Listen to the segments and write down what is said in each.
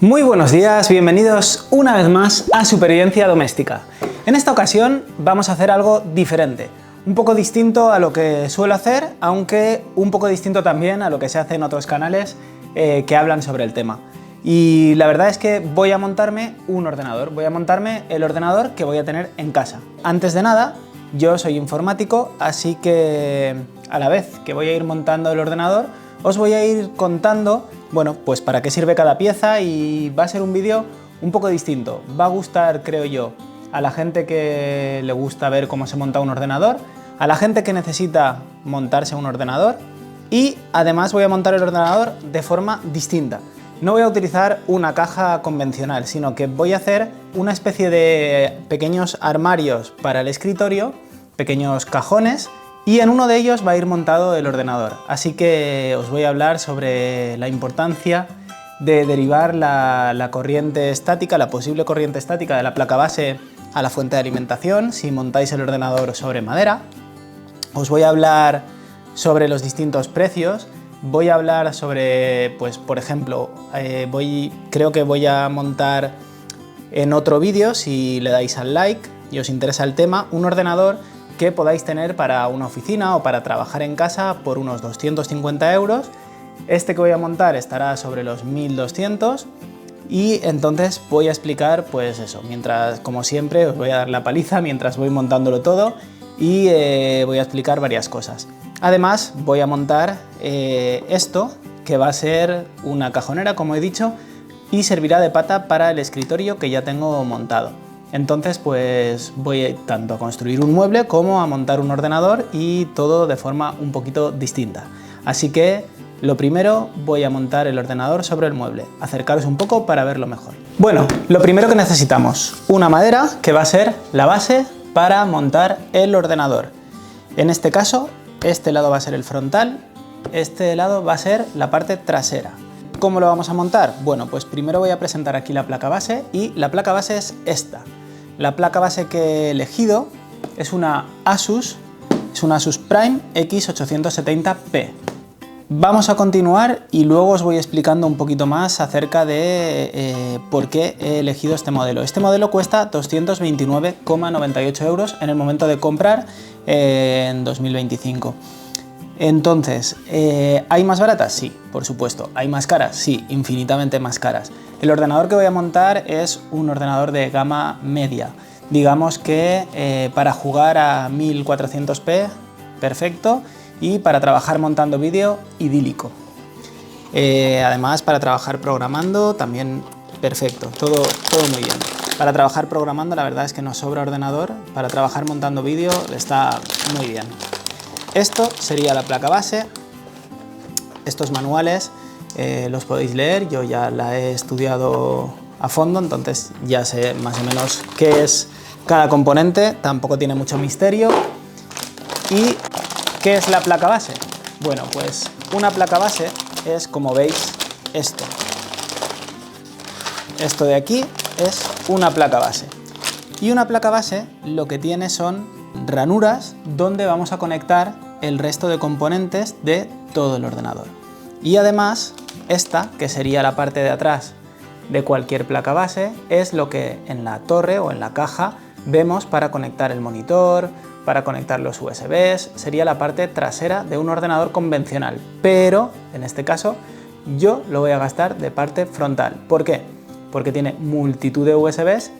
Muy buenos días, bienvenidos una vez más a Supervivencia Doméstica. En esta ocasión vamos a hacer algo diferente, un poco distinto a lo que suelo hacer, aunque un poco distinto también a lo que se hace en otros canales que hablan sobre el tema. Y la verdad es que voy a montarme un ordenador, voy a montarme el ordenador que voy a tener en casa. Antes de nada, yo soy informático, así que a la vez que voy a ir montando el ordenador, os voy a ir contando, bueno, pues para qué sirve cada pieza, y va a ser un vídeo un poco distinto. Va a gustar, creo yo, a la gente que le gusta ver cómo se monta un ordenador, a la gente que necesita montarse un ordenador, y además voy a montar el ordenador de forma distinta. No voy a utilizar una caja convencional, sino que voy a hacer una especie de pequeños armarios para el escritorio, pequeños cajones, y en uno de ellos va a ir montado el ordenador. Así que os voy a hablar sobre la importancia de derivar la corriente estática, la posible corriente estática de la placa base a la fuente de alimentación si montáis el ordenador sobre madera. Os voy a hablar sobre los distintos precios. Voy a hablar sobre, pues por ejemplo, creo que voy a montar en otro vídeo, si le dais al like y os interesa el tema, un ordenador que podáis tener para una oficina o para trabajar en casa por unos 250 euros. Este que voy a montar estará sobre los 1200 y entonces voy a explicar, pues eso, mientras, como siempre, os voy a dar la paliza mientras voy montándolo todo y voy a explicar varias cosas. Además, voy a montar esto, que va a ser una cajonera, como he dicho, y servirá de pata para el escritorio que ya tengo montado. Entonces, pues voy tanto a construir un mueble como a montar un ordenador, y todo de forma un poquito distinta. Así que, lo primero, voy a montar el ordenador sobre el mueble. Acercaros un poco para verlo mejor. Bueno, lo primero que necesitamos, una madera que va a ser la base para montar el ordenador. En este caso, este lado va a ser el frontal, este lado va a ser la parte trasera. ¿Cómo lo vamos a montar? Bueno, pues primero voy a presentar aquí la placa base, y la placa base es esta. La placa base que he elegido es una Asus Prime X870P. Vamos a continuar y luego os voy explicando un poquito más acerca de por qué he elegido este modelo. Este modelo cuesta 229,98 euros en el momento de comprar en 2025. Entonces, ¿hay más baratas? Sí, por supuesto. ¿Hay más caras? Sí, infinitamente más caras. El ordenador que voy a montar es un ordenador de gama media. Digamos que para jugar a 1400p, perfecto, y para trabajar montando vídeo, idílico. Además, para trabajar programando, también perfecto, todo muy bien. Para trabajar programando, la verdad es que nos sobra ordenador. Para trabajar montando vídeo está muy bien. Esto sería la placa base. Estos manuales los podéis leer, yo ya la he estudiado a fondo, entonces ya sé más o menos qué es cada componente, tampoco tiene mucho misterio. ¿Y qué es la placa base? Bueno, pues una placa base es, como veis, esto. Esto de aquí es una placa base. Y una placa base lo que tiene son ranuras donde vamos a conectar el resto de componentes de todo el ordenador. Y además, esta, que sería la parte de atrás de cualquier placa base, es lo que en la torre o en la caja vemos para conectar el monitor, para conectar los USBs. Sería la parte trasera de un ordenador convencional, pero en este caso yo lo voy a gastar de parte frontal. ¿Por qué? Porque tiene multitud de USBs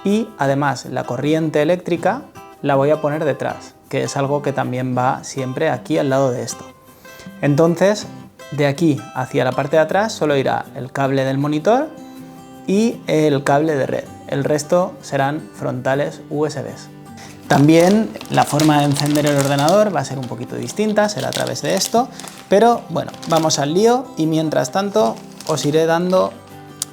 y además la corriente eléctrica la voy a poner detrás, que es algo que también va siempre aquí al lado de esto. Entonces, de aquí hacia la parte de atrás solo irá el cable del monitor y el cable de red. El resto serán frontales USBs. También la forma de encender el ordenador va a ser un poquito distinta, será a través de esto, pero bueno, vamos al lío, y mientras tanto os iré dando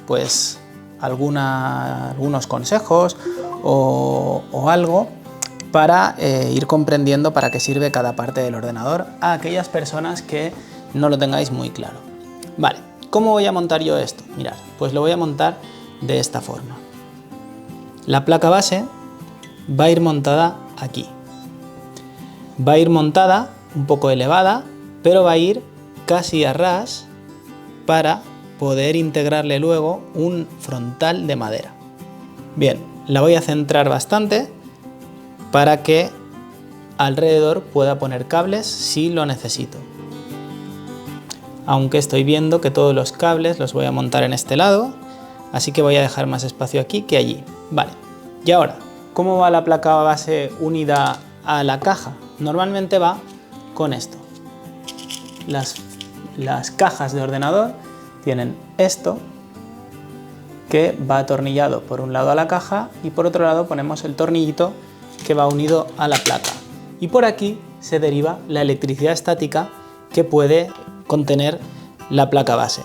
pues algunos consejos o algo para ir comprendiendo para qué sirve cada parte del ordenador a aquellas personas que no lo tengáis muy claro. Vale, ¿cómo voy a montar yo esto? Mirad, pues lo voy a montar de esta forma. La placa base va a ir montada aquí. Va a ir montada un poco elevada, pero va a ir casi a ras para poder integrarle luego un frontal de madera. Bien, la voy a centrar bastante para que alrededor pueda poner cables si lo necesito. Aunque estoy viendo que todos los cables los voy a montar en este lado, así que voy a dejar más espacio aquí que allí. Vale, y ahora, ¿cómo va la placa base unida a la caja? Normalmente va con esto. Las cajas de ordenador tienen esto, que va atornillado por un lado a la caja y por otro lado ponemos el tornillito que va unido a la placa. Y por aquí se deriva la electricidad estática que puede contener la placa base.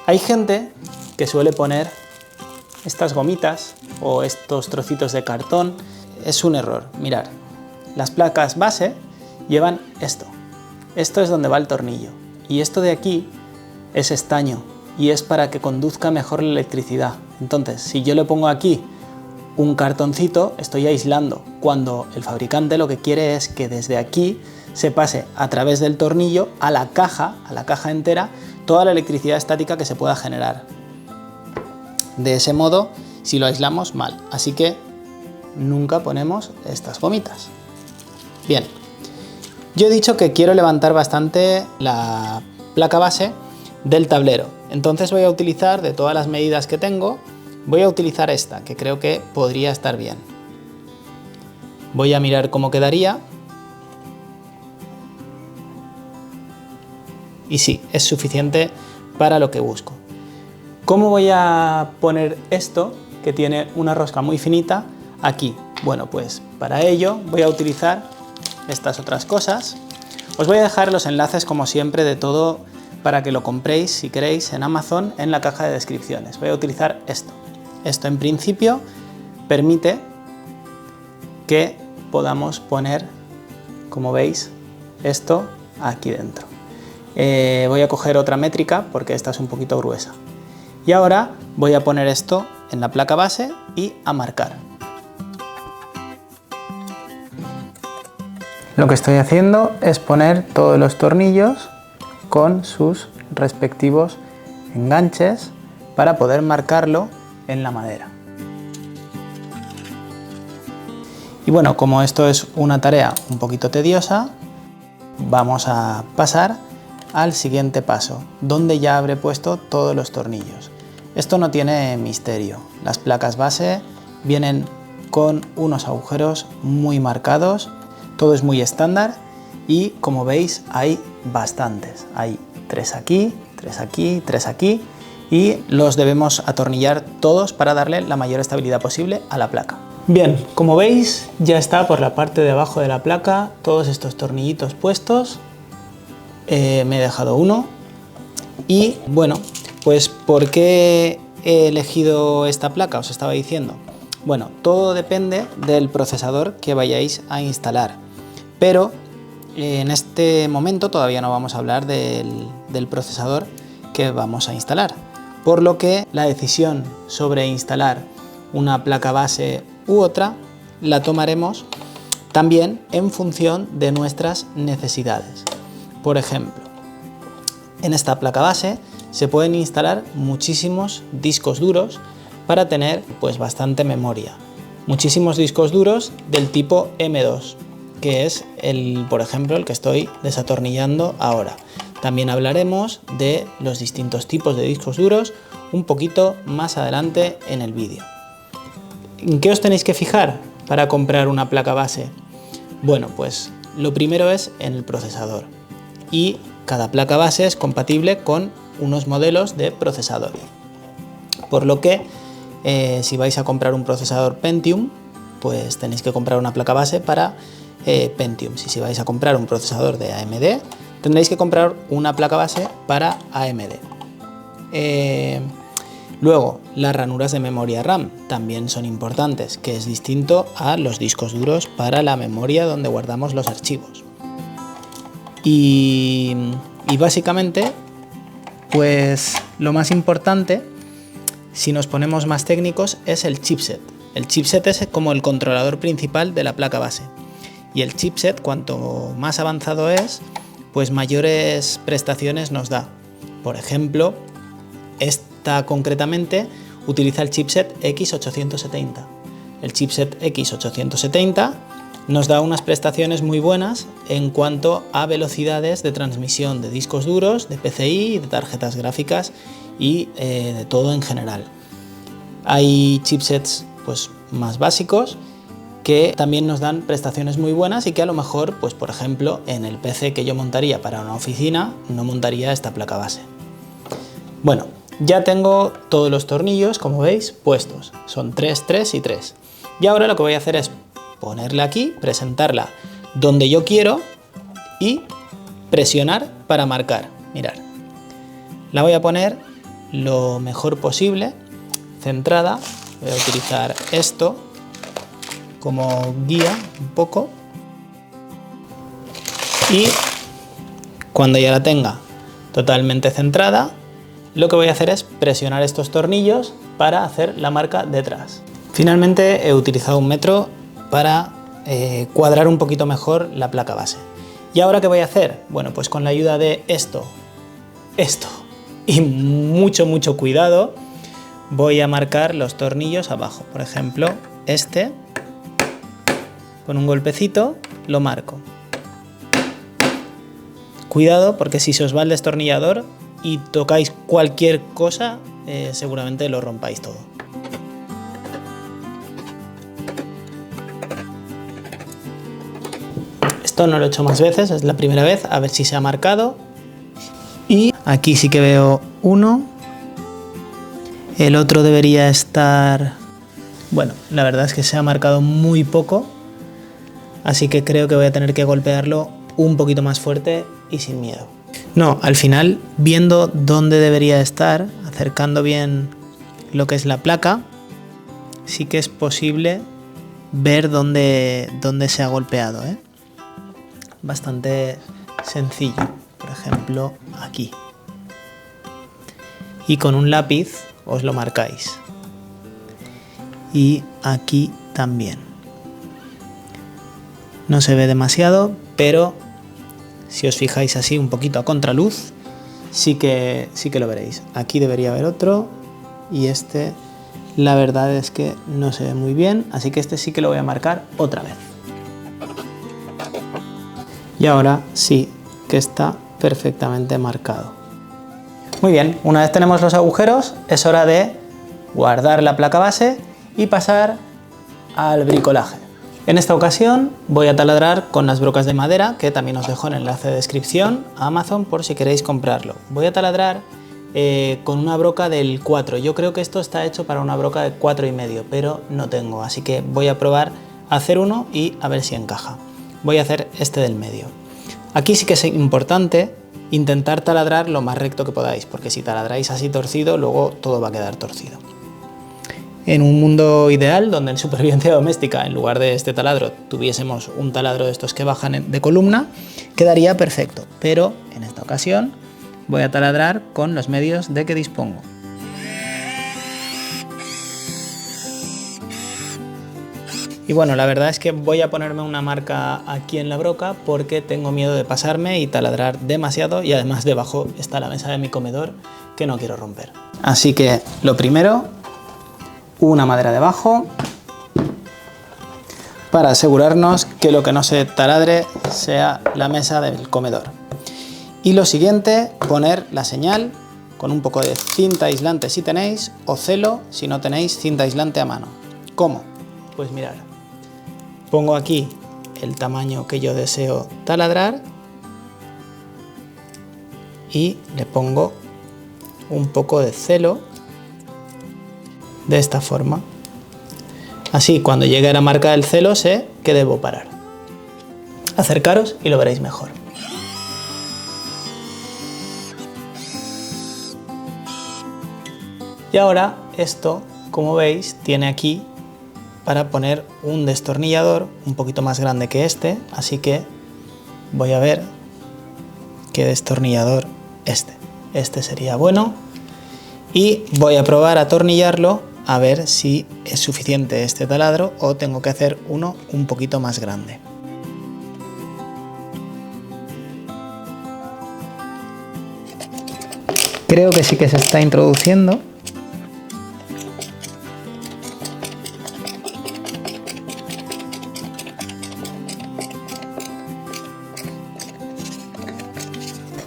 Hay gente que suele poner estas gomitas o estos trocitos de cartón. Es un error. Mirad, las placas base llevan esto. Esto es donde va el tornillo. Y esto de aquí es estaño y es para que conduzca mejor la electricidad. Entonces, si yo le pongo aquí un cartoncito, estoy aislando, cuando el fabricante lo que quiere es que desde aquí se pase a través del tornillo a la caja entera, toda la electricidad estática que se pueda generar. De ese modo, si lo aislamos, mal. Así que nunca ponemos estas gomitas. Bien, yo he dicho que quiero levantar bastante la placa base del tablero. Entonces voy a utilizar, de todas las medidas que tengo, voy a utilizar esta, que creo que podría estar bien. Voy a mirar cómo quedaría. Y sí, es suficiente para lo que busco. ¿Cómo voy a poner esto, que tiene una rosca muy finita, aquí? Bueno, pues para ello voy a utilizar estas otras cosas. Os voy a dejar los enlaces, como siempre, de todo para que lo compréis, si queréis, en Amazon, en la caja de descripciones. Voy a utilizar esto. Esto, en principio, permite que podamos poner, como veis, esto aquí dentro. Voy a coger otra métrica porque esta es un poquito gruesa. Y ahora voy a poner esto en la placa base y a marcar. Lo que estoy haciendo es poner todos los tornillos con sus respectivos enganches para poder marcarlo en la madera. Y bueno, como esto es una tarea un poquito tediosa, vamos a pasar al siguiente paso, donde ya habré puesto todos los tornillos. Esto no tiene misterio. Las placas base vienen con unos agujeros muy marcados, todo es muy estándar y, como veis, hay bastantes. Hay 3 aquí, 3 aquí, 3 aquí y los debemos atornillar todos para darle la mayor estabilidad posible a la placa. Bien, como veis, ya está por la parte de abajo de la placa todos estos tornillitos puestos. Me he dejado uno y bueno, pues ¿por qué he elegido esta placa? Os estaba diciendo. Bueno, todo depende del procesador que vayáis a instalar, pero en este momento todavía no vamos a hablar del procesador que vamos a instalar, por lo que la decisión sobre instalar una placa base u otra la tomaremos también en función de nuestras necesidades. Por ejemplo, en esta placa base se pueden instalar muchísimos discos duros para tener pues bastante memoria. Muchísimos discos duros del tipo M2, que es por ejemplo, el que estoy desatornillando ahora. También hablaremos de los distintos tipos de discos duros un poquito más adelante en el vídeo. ¿En qué os tenéis que fijar para comprar una placa base? Bueno, pues lo primero es en el procesador. Y cada placa base es compatible con unos modelos de procesador. Por lo que si vais a comprar un procesador Pentium, pues tenéis que comprar una placa base para Pentium. Si vais a comprar un procesador de AMD, tendréis que comprar una placa base para AMD. Luego, las ranuras de memoria RAM también son importantes, que es distinto a los discos duros para la memoria donde guardamos los archivos. Y básicamente, pues lo más importante, si nos ponemos más técnicos, es el chipset. El chipset es como el controlador principal de la placa base. Y el chipset, cuanto más avanzado es, pues mayores prestaciones nos da. Por ejemplo, esta concretamente utiliza el chipset X870. El chipset X870 nos da unas prestaciones muy buenas en cuanto a velocidades de transmisión de discos duros, de PCI, de tarjetas gráficas y de todo en general. Hay chipsets pues, más básicos que también nos dan prestaciones muy buenas y que a lo mejor, pues, por ejemplo, en el PC que yo montaría para una oficina, no montaría esta placa base. Bueno, ya tengo todos los tornillos, como veis, puestos. Son 3, 3 y 3. Y ahora lo que voy a hacer es ponerla aquí, presentarla donde yo quiero y presionar para marcar. Mirad, la voy a poner lo mejor posible, centrada. Voy a utilizar esto como guía un poco y cuando ya la tenga totalmente centrada, lo que voy a hacer es presionar estos tornillos para hacer la marca detrás. Finalmente he utilizado un metro para cuadrar un poquito mejor la placa base. ¿Y ahora qué voy a hacer? Bueno, pues con la ayuda de esto y mucho cuidado, voy a marcar los tornillos abajo. Por ejemplo, este, con un golpecito, lo marco. Cuidado, porque si se os va el destornillador y tocáis cualquier cosa, seguramente lo rompáis todo. Esto no lo he hecho más veces, es la primera vez, a ver si se ha marcado. Y aquí sí que veo uno. El otro debería estar... Bueno, la verdad es que se ha marcado muy poco, así que creo que voy a tener que golpearlo un poquito más fuerte y sin miedo. No, al final, viendo dónde debería estar, acercando bien lo que es la placa, sí que es posible ver dónde se ha golpeado, ¿eh? Bastante sencillo, por ejemplo, aquí. Y con un lápiz os lo marcáis. Y aquí también. No se ve demasiado, pero si os fijáis así un poquito a contraluz, sí que lo veréis. Aquí debería haber otro y este, la verdad es que no se ve muy bien, así que este sí que lo voy a marcar otra vez. Y ahora sí que está perfectamente marcado. Muy bien, una vez tenemos los agujeros, es hora de guardar la placa base y pasar al bricolaje. En esta ocasión voy a taladrar con las brocas de madera, que también os dejo en el enlace de descripción a Amazon por si queréis comprarlo. Voy a taladrar con una broca del 4. Yo creo que esto está hecho para una broca de 4,5, pero no tengo, así que voy a probar a hacer uno y a ver si encaja. Voy a hacer este del medio. Aquí sí que es importante intentar taladrar lo más recto que podáis, porque si taladráis así torcido, luego todo va a quedar torcido. En un mundo ideal, donde en supervivencia doméstica, en lugar de este taladro, tuviésemos un taladro de estos que bajan de columna, quedaría perfecto. Pero en esta ocasión voy a taladrar con los medios de que dispongo. Y bueno, la verdad es que voy a ponerme una marca aquí en la broca porque tengo miedo de pasarme y taladrar demasiado, y además debajo está la mesa de mi comedor que no quiero romper. Así que lo primero, una madera debajo para asegurarnos que lo que no se taladre sea la mesa del comedor. Y lo siguiente, poner la señal con un poco de cinta aislante si tenéis, o celo si no tenéis cinta aislante a mano. ¿Cómo? Pues mirad. Pongo aquí el tamaño que yo deseo taladrar y le pongo un poco de celo de esta forma. Así, cuando llegue a la marca del celo, sé que debo parar. Acercaros y lo veréis mejor. Y ahora esto, como veis, tiene aquí para poner un destornillador un poquito más grande que este, así que voy a ver qué destornillador este sería bueno, y voy a probar a atornillarlo a ver si es suficiente este taladro o tengo que hacer uno un poquito más grande. creo que sí que se está introduciendo.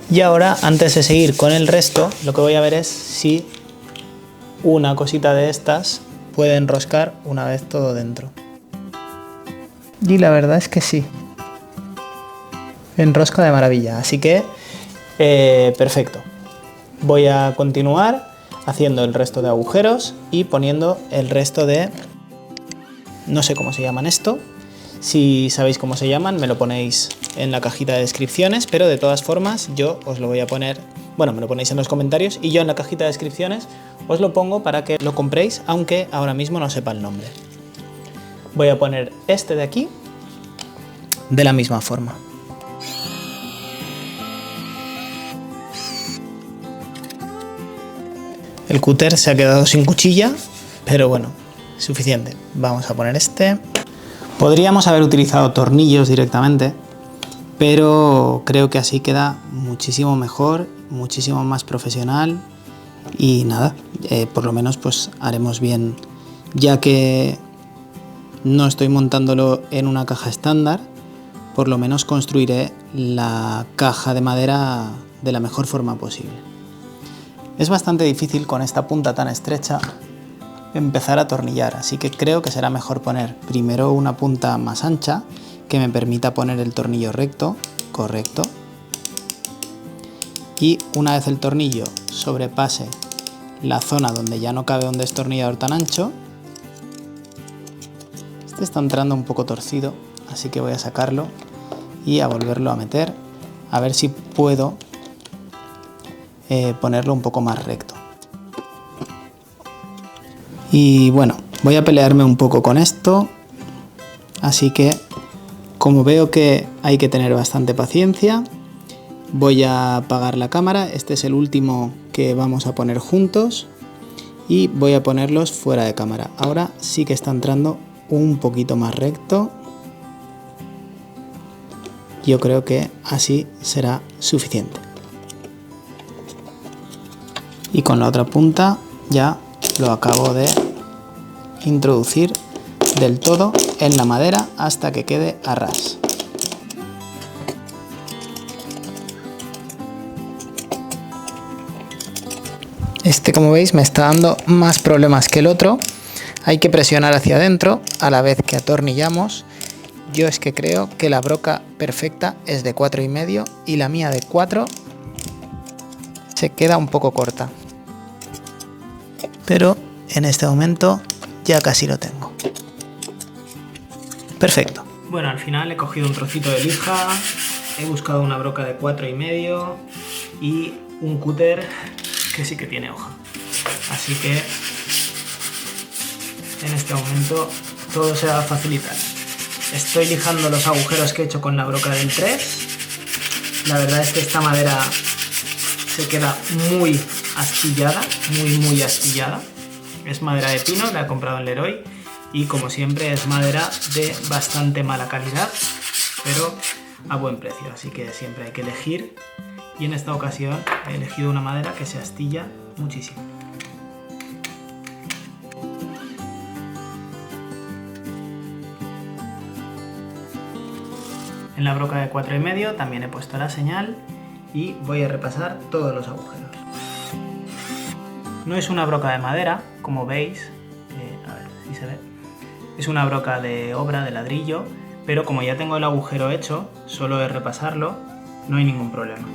Y ahora, antes de seguir con el resto, lo que voy a ver es si una cosita de estas puede enroscar una vez todo dentro. Y la verdad es que sí. Enrosca de maravilla, así que perfecto. Voy a continuar haciendo el resto de agujeros y poniendo el resto de... no sé cómo se llaman esto. Si sabéis cómo se llaman, me lo ponéis en la cajita de descripciones, pero de todas formas yo os lo voy a poner, bueno, me lo ponéis en los comentarios y yo en la cajita de descripciones os lo pongo para que lo compréis, aunque ahora mismo no sepa el nombre. Voy a poner este de aquí de la misma forma. El cúter se ha quedado sin cuchilla, pero bueno, suficiente. Vamos a poner este. Podríamos haber utilizado tornillos directamente, pero creo que así queda muchísimo mejor, muchísimo más profesional y nada, por lo menos pues haremos bien, ya que no estoy montándolo en una caja estándar, por lo menos construiré la caja de madera de la mejor forma posible. Es bastante difícil con esta punta tan estrecha empezar a atornillar, así que creo que será mejor poner primero una punta más ancha que me permita poner el tornillo recto, correcto, y una vez el tornillo sobrepase la zona donde ya no cabe un destornillador tan ancho, este está entrando un poco torcido, así que voy a sacarlo y a volverlo a meter, a ver si puedo ponerlo un poco más recto. Y bueno, voy a pelearme un poco con esto, así que como veo que hay que tener bastante paciencia, voy a apagar la cámara. Este es el último que vamos a poner juntos y voy a ponerlos fuera de cámara. Ahora sí que está entrando un poquito más recto. Yo creo que así será suficiente. Y con la otra punta ya lo acabo de introducir del todo en la madera hasta que quede a ras. Este, como veis, me está dando más problemas que el otro. Hay que presionar hacia adentro a la vez que atornillamos. Yo es que creo que la broca perfecta es de 4,5 y la mía de 4 se queda un poco corta. Pero en este momento ya casi lo tengo. Perfecto. Bueno, al final he cogido un trocito de lija, he buscado una broca de 4,5 y un cúter que sí que tiene hoja. Así que en este momento todo se va a facilitar. Estoy lijando los agujeros que he hecho con la broca del 3. La verdad es que esta madera se queda muy astillada, muy astillada. Es madera de pino, la he comprado en Leroy y como siempre es madera de bastante mala calidad, pero a buen precio, así que siempre hay que elegir y en esta ocasión he elegido una madera que se astilla muchísimo. En la broca de 4,5 también he puesto la señal y voy a repasar todos los agujeros. No es una broca de madera, como veis, a ver si se ve, es una broca de obra, de ladrillo, pero como ya tengo el agujero hecho, solo de repasarlo, no hay ningún problema.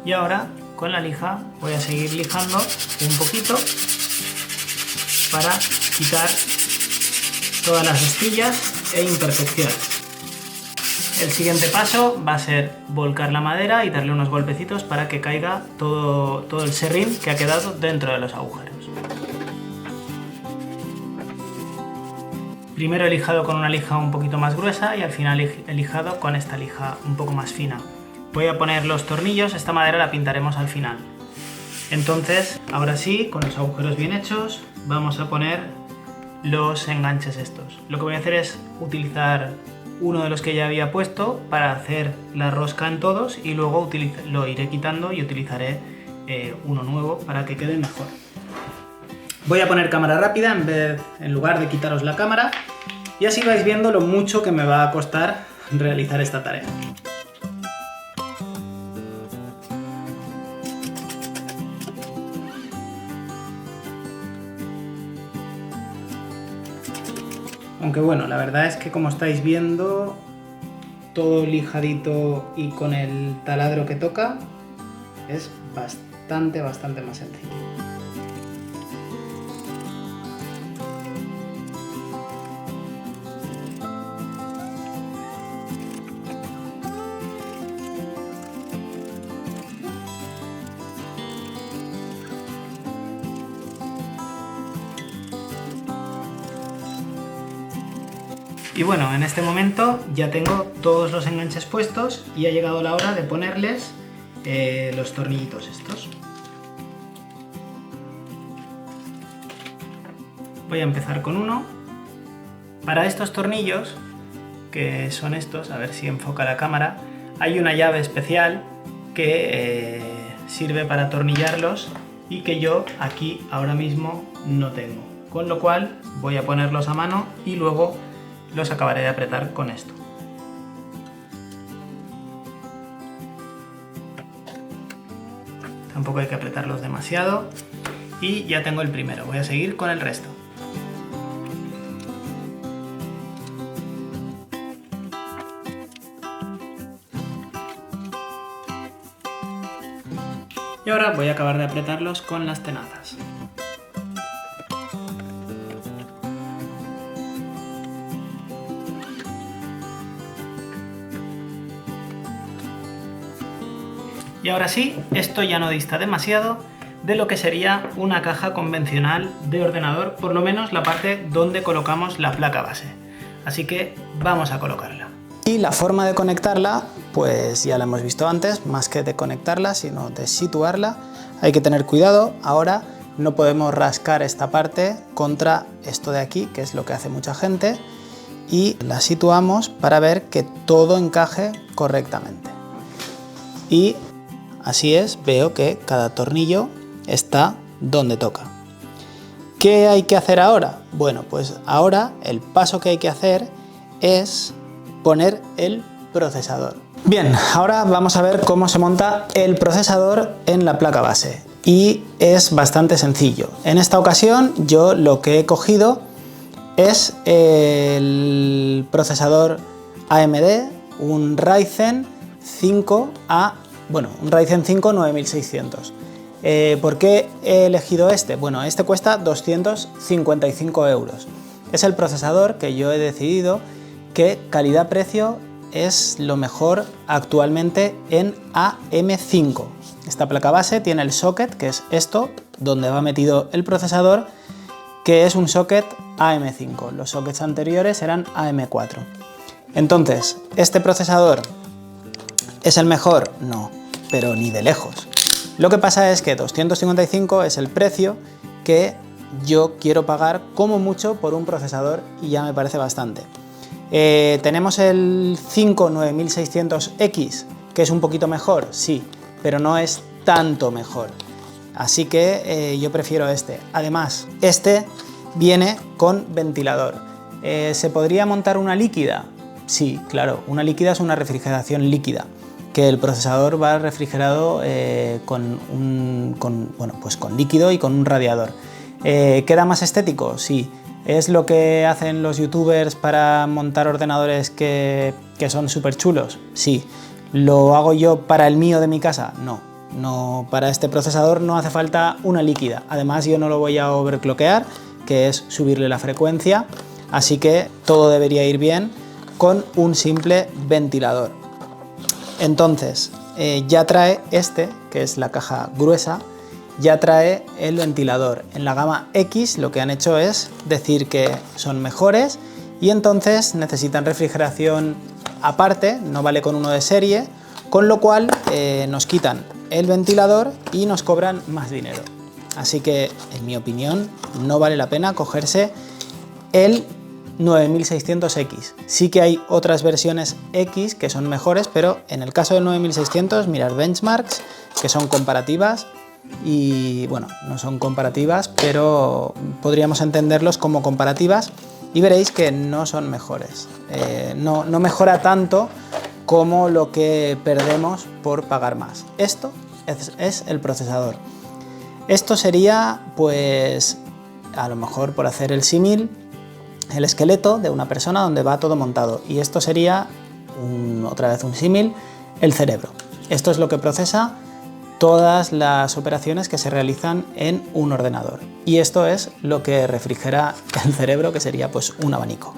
Y ahora con la lija voy a seguir lijando un poquito para quitar todas las astillas e imperfecciones. El siguiente paso va a ser volcar la madera y darle unos golpecitos para que caiga todo el serrín que ha quedado dentro de los agujeros. Primero he lijado con una lija un poquito más gruesa y al final he lijado con esta lija un poco más fina. Voy a poner los tornillos, esta madera la pintaremos al final. Entonces, ahora sí, con los agujeros bien hechos, vamos a poner los enganches estos. Lo que voy a hacer es utilizar uno de los que ya había puesto para hacer la rosca en todos y luego lo iré quitando y utilizaré uno nuevo para que quede mejor. Voy a poner cámara rápida en lugar de quitaros la cámara y así vais viendo lo mucho que me va a costar realizar esta tarea. Aunque bueno, la verdad es que como estáis viendo, todo lijadito y con el taladro que toca, es bastante más sencillo. Y bueno, en este momento ya tengo todos los enganches puestos y ha llegado la hora de ponerles los tornillitos estos. Voy a empezar con uno. Para estos tornillos, que son estos, a ver si enfoca la cámara, hay una llave especial que sirve para atornillarlos y que yo aquí ahora mismo no tengo. Con lo cual voy a ponerlos a mano y luego los acabaré de apretar con esto. Tampoco hay que apretarlos demasiado y ya tengo el primero. Voy a seguir con el resto. Y ahora voy a acabar de apretarlos con las tenazas. Y ahora sí, esto ya no dista demasiado de lo que sería una caja convencional de ordenador, por lo menos la parte donde colocamos la placa base. Así que vamos a colocarla. Y la forma de conectarla, pues ya la hemos visto antes, más que de conectarla, sino de situarla. Hay que tener cuidado, ahora no podemos rascar esta parte contra esto de aquí, que es lo que hace mucha gente, y la situamos para ver que todo encaje correctamente. Y así es, veo que cada tornillo está donde toca. ¿Qué hay que hacer ahora? Bueno, pues ahora el paso que hay que hacer es poner el procesador. Bien, ahora vamos a ver cómo se monta el procesador en la placa base. Y es bastante sencillo. En esta ocasión yo lo que he cogido es el procesador AMD, un Ryzen 5 un Ryzen 5 9600. ¿Por qué he elegido este? Bueno, este cuesta 255 euros. Es el procesador que yo he decidido que calidad-precio es lo mejor actualmente en AM5. Esta placa base tiene el socket, que es esto, donde va metido el procesador, que es un socket AM5. Los sockets anteriores eran AM4. Entonces, ¿este procesador es el mejor? No, pero ni de lejos. Lo que pasa es que 255 es el precio que yo quiero pagar como mucho por un procesador y ya me parece bastante. Tenemos el 9600X, que es un poquito mejor, sí, pero no es tanto mejor. Así que yo prefiero este. Además, este viene con ventilador. ¿Se podría montar una líquida? Sí, claro, una líquida es una refrigeración líquida, que el procesador va refrigerado con líquido y con un radiador. ¿Queda más estético? Sí. ¿Es lo que hacen los youtubers para montar ordenadores que son súper chulos? Sí. ¿Lo hago yo para el mío de mi casa? No, para este procesador no hace falta una líquida. Además, yo no lo voy a overclockear, que es subirle la frecuencia, así que todo debería ir bien con un simple ventilador. Entonces, ya trae este, que es la caja gruesa, ya trae el ventilador. En la gama X lo que han hecho es decir que son mejores y entonces necesitan refrigeración aparte, no vale con uno de serie, con lo cual nos quitan el ventilador y nos cobran más dinero. Así que, en mi opinión, no vale la pena cogerse el 9600X. Sí que hay otras versiones X que son mejores, pero en el caso del 9600, mirad benchmarks, que son comparativas, y bueno, no son comparativas, pero podríamos entenderlos como comparativas, y veréis que no son mejores. No mejora tanto como lo que perdemos por pagar más. Esto es el procesador. Esto sería, pues, a lo mejor por hacer el símil, el esqueleto de una persona donde va todo montado, y esto sería, otra vez un símil, el cerebro. Esto es lo que procesa todas las operaciones que se realizan en un ordenador, y esto es lo que refrigera el cerebro, que sería pues un abanico.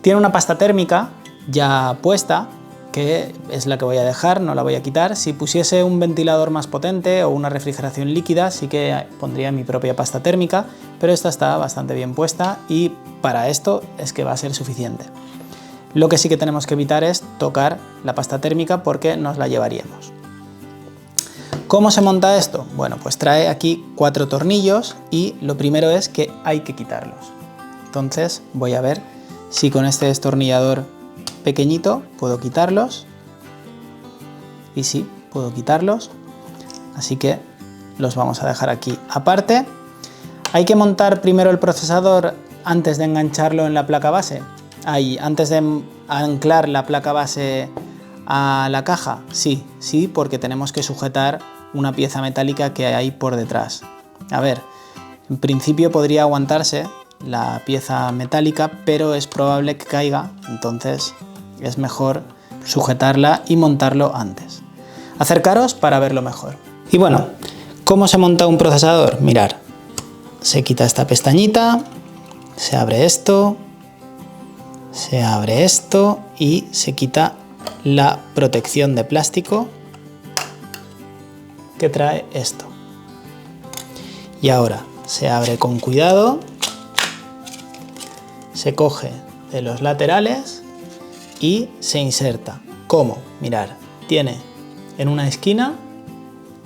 Tiene una pasta térmica ya puesta, que es la que voy a dejar, no la voy a quitar. Si pusiese un ventilador más potente o una refrigeración líquida, sí que pondría mi propia pasta térmica, pero esta está bastante bien puesta y para esto es que va a ser suficiente. Lo que sí que tenemos que evitar es tocar la pasta térmica porque nos la llevaríamos. ¿Cómo se monta esto? Bueno, pues trae aquí 4 tornillos y lo primero es que hay que quitarlos. Entonces voy a ver si con este destornillador pequeñito puedo quitarlos, y sí, puedo quitarlos, así que los vamos a dejar aquí aparte. Hay que montar primero el procesador antes de engancharlo en la placa base, antes de anclar la placa base a la caja. Sí, porque tenemos que sujetar una pieza metálica que hay por detrás. A ver, en principio podría aguantarse la pieza metálica, pero es probable que caiga, entonces es mejor sujetarla y montarlo antes. Acercaros para verlo mejor. Y bueno, ¿cómo se monta un procesador? Mirar, se quita esta pestañita, se abre esto, se abre esto y se quita la protección de plástico que trae esto. Y ahora se abre con cuidado, se coge de los laterales y se inserta. ¿Cómo? Mirad, tiene en una esquina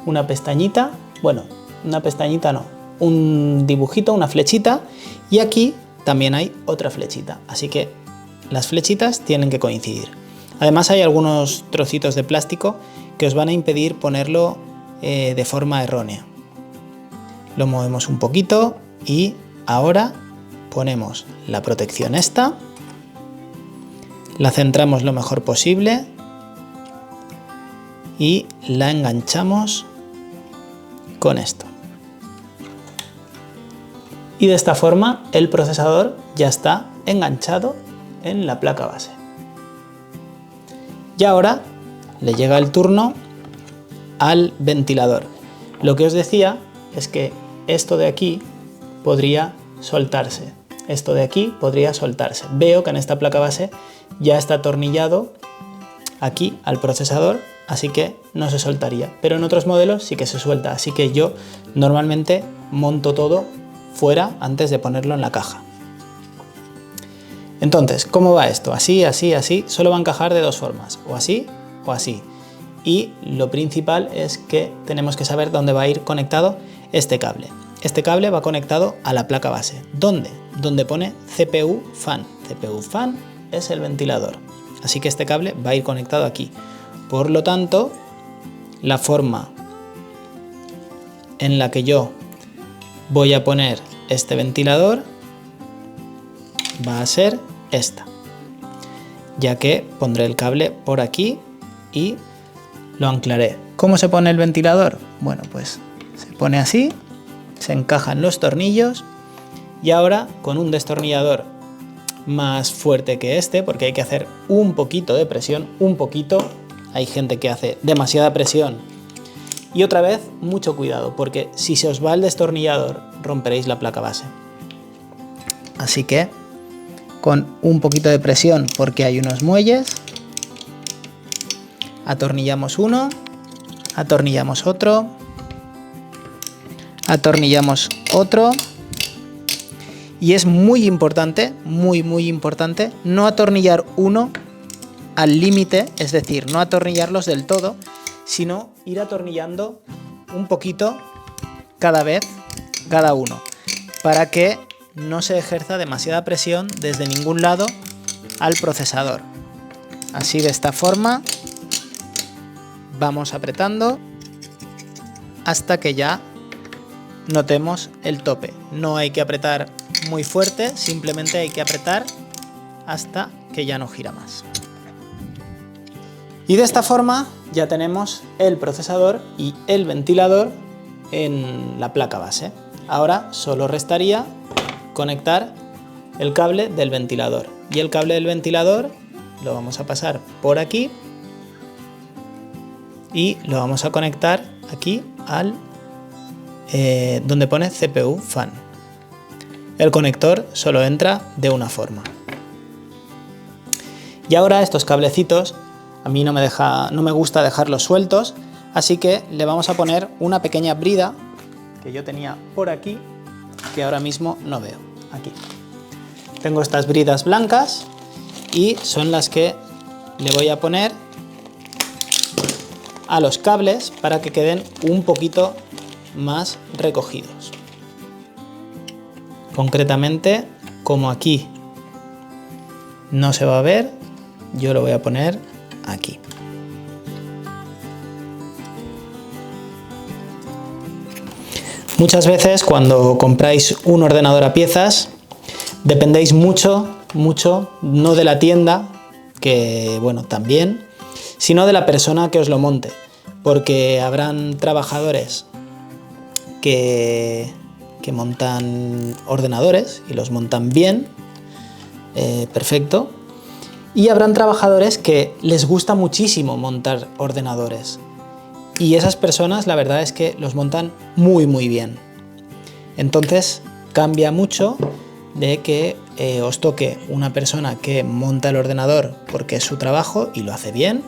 una pestañita, bueno, una pestañita no, un dibujito, una flechita, y aquí también hay otra flechita, así que las flechitas tienen que coincidir. Además hay algunos trocitos de plástico que os van a impedir ponerlo de forma errónea. Lo movemos un poquito y ahora ponemos la protección esta, la centramos lo mejor posible y la enganchamos con esto. Y de esta forma el procesador ya está enganchado en la placa base. Y ahora le llega el turno al ventilador. Lo que os decía es que esto de aquí podría soltarse. Esto de aquí podría soltarse. Veo que en esta placa base ya está atornillado aquí al procesador, así que no se soltaría. Pero en otros modelos sí que se suelta, así que yo normalmente monto todo fuera antes de ponerlo en la caja. Entonces, ¿cómo va esto? Así, así, así. Solo va a encajar de dos formas, o así o así. Y lo principal es que tenemos que saber dónde va a ir conectado este cable. Este cable va conectado a la placa base. ¿Dónde? Donde pone CPU fan. CPU fan es el ventilador. Así que este cable va a ir conectado aquí. Por lo tanto, la forma en la que yo voy a poner este ventilador va a ser esta, ya que pondré el cable por aquí y lo anclaré. ¿Cómo se pone el ventilador? Bueno, pues se pone así, se encajan los tornillos y ahora con un destornillador más fuerte que este, porque hay que hacer un poquito de presión, un poquito, hay gente que hace demasiada presión. Y otra vez, mucho cuidado, porque si se os va el destornillador, romperéis la placa base. Así que, con un poquito de presión, porque hay unos muelles, atornillamos uno, atornillamos otro, atornillamos otro. Y es muy importante, muy importante, no atornillar uno al límite, es decir, no atornillarlos del todo, sino ir atornillando un poquito cada vez, cada uno, para que no se ejerza demasiada presión desde ningún lado al procesador. Así, de esta forma vamos apretando hasta que ya notemos el tope. No hay que apretar muy fuerte, simplemente hay que apretar hasta que ya no gira más. Y de esta forma ya tenemos el procesador y el ventilador en la placa base. Ahora solo restaría conectar el cable del ventilador. Y el cable del ventilador lo vamos a pasar por aquí y lo vamos a conectar aquí al donde pone CPU Fan. El conector solo entra de una forma. Y ahora estos cablecitos a mí no me gusta dejarlos sueltos, así que le vamos a poner una pequeña brida que yo tenía por aquí, que ahora mismo no veo. Aquí tengo estas bridas blancas y son las que le voy a poner a los cables para que queden un poquito más recogidos. Concretamente, como aquí no se va a ver, yo lo voy a poner aquí. Muchas veces cuando compráis un ordenador a piezas dependéis mucho no de la tienda, que bueno, también, sino de la persona que os lo monte, porque habrán trabajadores que montan ordenadores y los montan bien, perfecto, y habrán trabajadores que les gusta muchísimo montar ordenadores, y esas personas la verdad es que los montan muy bien. Entonces cambia mucho de que os toque una persona que monta el ordenador porque es su trabajo y lo hace bien,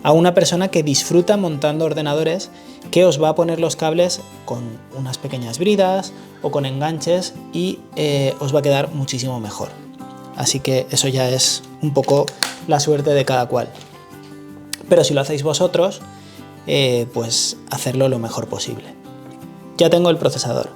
a una persona que disfruta montando ordenadores, que os va a poner los cables con unas pequeñas bridas o con enganches y os va a quedar muchísimo mejor. Así que eso ya es un poco la suerte de cada cual. Pero si lo hacéis vosotros, pues hacerlo lo mejor posible. Ya tengo el procesador.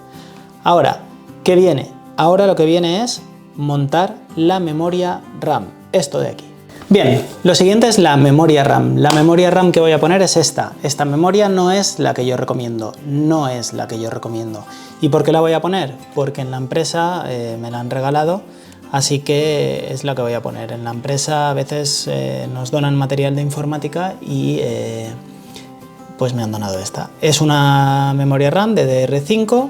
Ahora, ¿qué viene? Ahora lo que viene es montar la memoria RAM, esto de aquí. Bien, lo siguiente es la memoria RAM. La memoria RAM que voy a poner es esta. Esta memoria no es la que yo recomiendo, no es la que yo recomiendo. ¿Y por qué la voy a poner? Porque en la empresa me la han regalado, así que es la que voy a poner. En la empresa a veces nos donan material de informática y pues me han donado esta. Es una memoria RAM de DDR5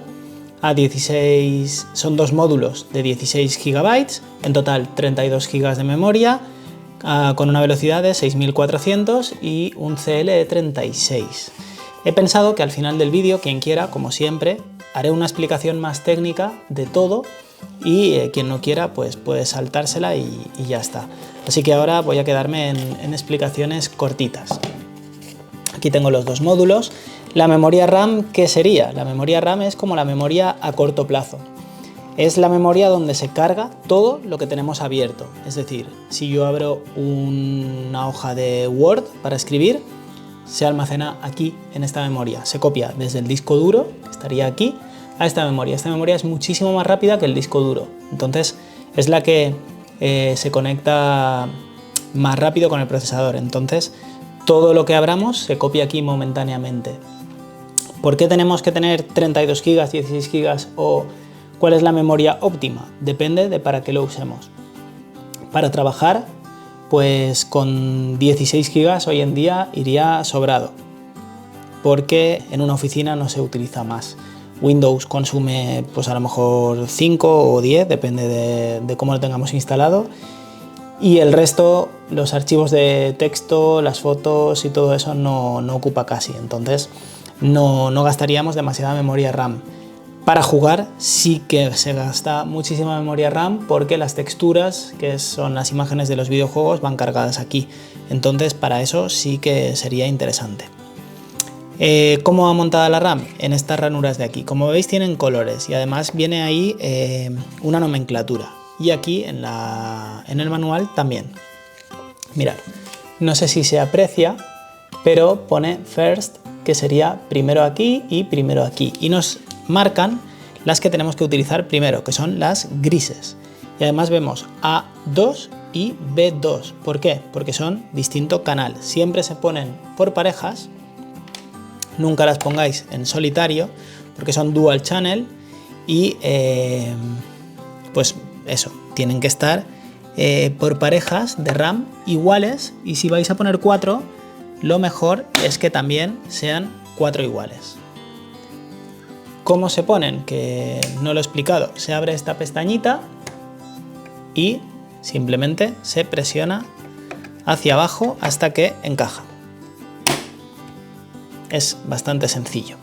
a 16, son dos módulos de 16 GB, en total 32 GB de memoria, con una velocidad de 6400 y un CL de 36. He pensado que al final del vídeo, quien quiera, como siempre, haré una explicación más técnica de todo y quien no quiera pues puede saltársela y ya está. Así que ahora voy a quedarme en explicaciones cortitas. Aquí tengo los dos módulos. La memoria RAM, ¿qué sería? La memoria RAM es como la memoria a corto plazo. Es la memoria donde se carga todo lo que tenemos abierto. Es decir, si yo abro una hoja de Word para escribir, se almacena aquí en esta memoria. Se copia desde el disco duro, que estaría aquí, a esta memoria. Esta memoria es muchísimo más rápida que el disco duro. Entonces es la que se conecta más rápido con el procesador. Entonces todo lo que abramos se copia aquí momentáneamente. ¿Por qué tenemos que tener 32 GB, 16 GB o cuál es la memoria óptima? Depende de para qué lo usemos. Para trabajar, pues con 16 GB hoy en día iría sobrado, porque en una oficina no se utiliza más. Windows consume pues a lo mejor 5 o 10, depende de cómo lo tengamos instalado, y el resto, los archivos de texto, las fotos y todo eso no ocupa casi, entonces no gastaríamos demasiada memoria RAM. Para jugar sí que se gasta muchísima memoria RAM porque las texturas, que son las imágenes de los videojuegos, van cargadas aquí. Entonces para eso sí que sería interesante. ¿Cómo va montada la RAM? En estas ranuras de aquí. Como veis tienen colores y además viene ahí una nomenclatura. Y aquí en el manual también. Mirad, no sé si se aprecia, pero pone first, que sería primero aquí y primero aquí. Y nos marcan las que tenemos que utilizar primero, que son las grises. Y además vemos A2 y B2. ¿Por qué? Porque son distinto canal. Siempre se ponen por parejas, nunca las pongáis en solitario, porque son dual channel y pues eso, tienen que estar por parejas de RAM iguales, y si vais a poner 4, lo mejor es que también sean 4 iguales. ¿Cómo se ponen? Que no lo he explicado. Se abre esta pestañita y simplemente se presiona hacia abajo hasta que encaja. Es bastante sencillo.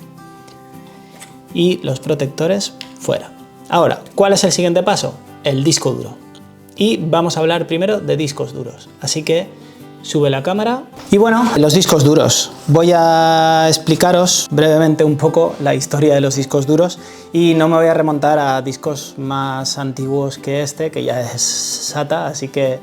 Y los protectores fuera. Ahora, ¿cuál es el siguiente paso? El disco duro. Y vamos a hablar primero de discos duros. Así que sube la cámara. Y bueno, los discos duros. Voy a explicaros brevemente un poco la historia de los discos duros y no me voy a remontar a discos más antiguos que este, que ya es SATA, así que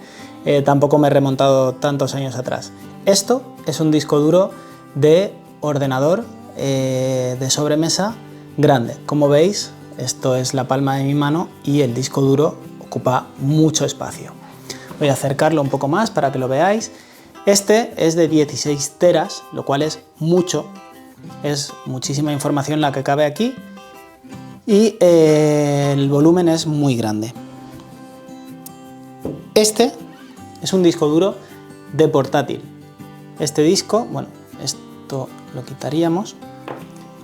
tampoco me he remontado tantos años atrás. Esto es un disco duro de ordenador de sobremesa grande. Como veis, esto es la palma de mi mano y el disco duro ocupa mucho espacio. Voy a acercarlo un poco más para que lo veáis. Este es de 16 teras, lo cual es mucho, es muchísima información la que cabe aquí y el volumen es muy grande. Este es un disco duro de portátil. Este disco, bueno, esto lo quitaríamos.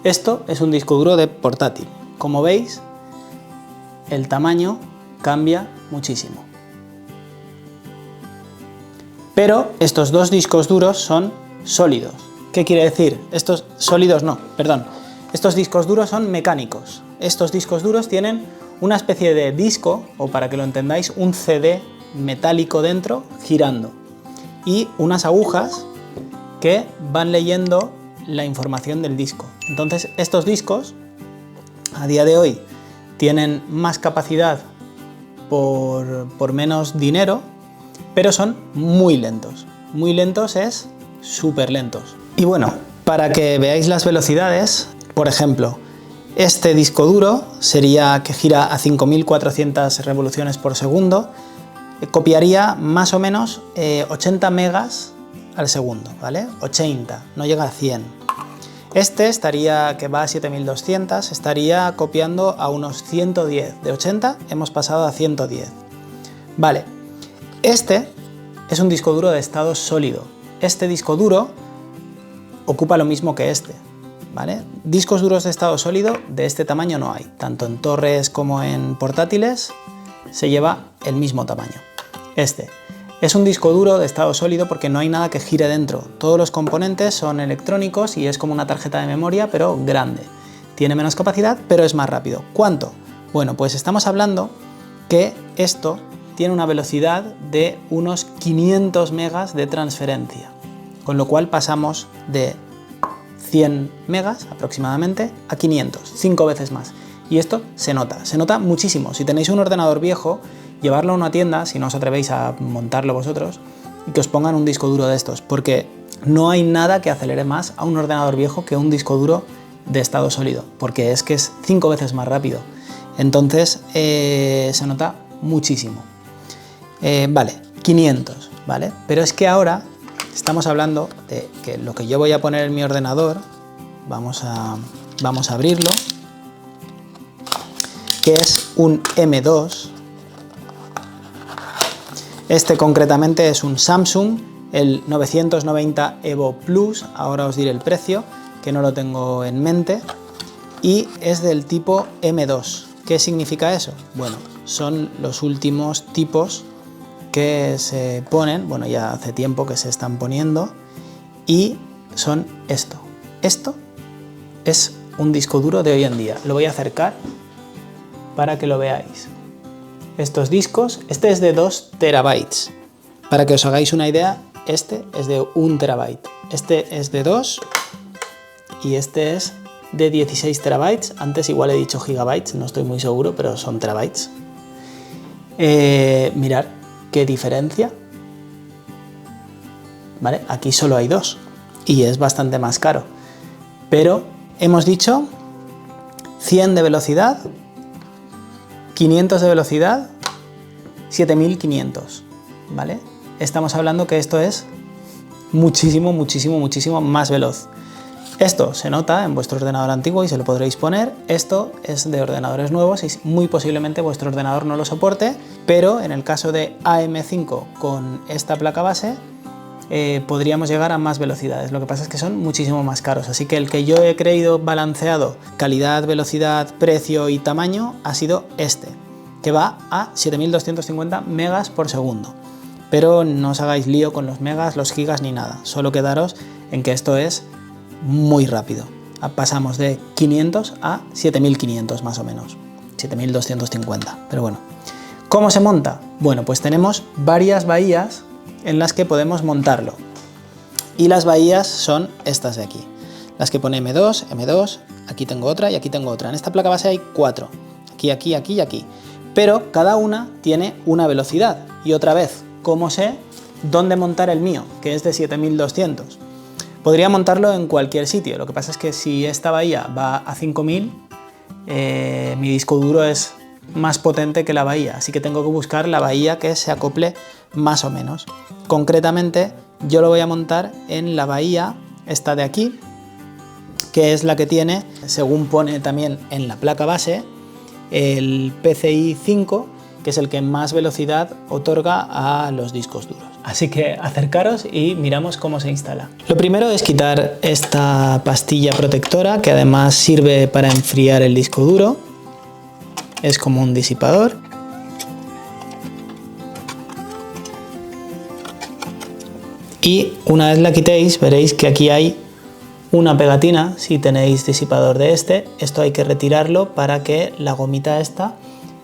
Esto es un disco duro de portátil. Como veis, el tamaño cambia muchísimo. Pero estos dos discos duros son sólidos. ¿Qué quiere decir? Estos sólidos no, perdón. Estos discos duros son mecánicos. Estos discos duros tienen una especie de disco, o para que lo entendáis, un CD metálico dentro girando y unas agujas que van leyendo la información del disco. Entonces estos discos a día de hoy tienen más capacidad por menos dinero, pero son muy lentos. Muy lentos es súper lentos. Y bueno, para que veáis las velocidades, por ejemplo, este disco duro sería que gira a 5400 revoluciones por segundo, copiaría más o menos 80 megas al segundo, ¿vale? 80, no llega a 100. Este estaría, que va a 7200, estaría copiando a unos 110. De 80 hemos pasado a 110. Vale, este es un disco duro de estado sólido. Este disco duro ocupa lo mismo que este, ¿vale? Discos duros de estado sólido de este tamaño no hay. Tanto en torres como en portátiles se lleva el mismo tamaño. Este es un disco duro de estado sólido porque no hay nada que gire dentro. Todos los componentes son electrónicos y es como una tarjeta de memoria, pero grande. Tiene menos capacidad, pero es más rápido. ¿Cuánto? Bueno, pues estamos hablando que esto tiene una velocidad de unos 500 megas de transferencia, con lo cual pasamos de 100 megas aproximadamente a 500, 5 veces más. Y esto se nota muchísimo. Si tenéis un ordenador viejo, llevarlo a una tienda, si no os atrevéis a montarlo vosotros, y que os pongan un disco duro de estos, porque no hay nada que acelere más a un ordenador viejo que un disco duro de estado sólido, porque es que es 5 veces más rápido. Entonces se nota muchísimo. Vale, 500, ¿vale? Pero es que ahora estamos hablando de que lo que yo voy a poner en mi ordenador, vamos a abrirlo, que es un M2. Este concretamente es un Samsung, el 990 Evo Plus, ahora os diré el precio, que no lo tengo en mente, y es del tipo M2. ¿Qué significa eso? Bueno, son los últimos tipos que se ponen, bueno, ya hace tiempo que se están poniendo, y son esto. Esto es un disco duro de hoy en día. Lo voy a acercar para que lo veáis. Estos discos, este es de 2 terabytes. Para que os hagáis una idea, este es de 1 terabyte. Este es de 2 y este es de 16 terabytes. Antes igual he dicho gigabytes, no estoy muy seguro, pero son terabytes. Mirad qué diferencia. ¿Vale? Aquí solo hay 2 y es bastante más caro. Pero hemos dicho 100 de velocidad 500 de velocidad, 7500, ¿vale? Estamos hablando que esto es muchísimo, muchísimo, muchísimo más veloz. Esto se nota en vuestro ordenador antiguo y se lo podréis poner. Esto es de ordenadores nuevos y muy posiblemente vuestro ordenador no lo soporte, pero en el caso de AM5 con esta placa base podríamos llegar a más velocidades. Lo que pasa es que son muchísimo más caros, así que el que yo he creído balanceado calidad, velocidad, precio y tamaño ha sido este, que va a 7250 megas por segundo. Pero no os hagáis lío con los megas, los gigas ni nada, solo quedaros en que esto es muy rápido. Pasamos de 500 a 7500 más o menos, 7250, pero bueno. ¿Cómo se monta? Bueno, pues tenemos varias bahías en las que podemos montarlo. Y las bahías son estas de aquí, las que pone M2, M2, aquí tengo otra y aquí tengo otra. En esta placa base hay 4, aquí, aquí, aquí y aquí. Pero cada una tiene una velocidad. Y otra vez, ¿cómo sé dónde montar el mío, que es de 7200? Podría montarlo en cualquier sitio, lo que pasa es que si esta bahía va a 5000, mi disco duro es más potente que la bahía, así que tengo que buscar la bahía que se acople más o menos. Concretamente, yo lo voy a montar en la bahía esta de aquí, que es la que tiene, según pone también en la placa base, el PCI 5, que es el que más velocidad otorga a los discos duros. Así que acercaros y miramos cómo se instala. Lo primero es quitar esta pastilla protectora, que además sirve para enfriar el disco duro. Es como un disipador. Y una vez la quitéis, veréis que aquí hay una pegatina, si tenéis disipador de este. Esto hay que retirarlo para que la gomita esta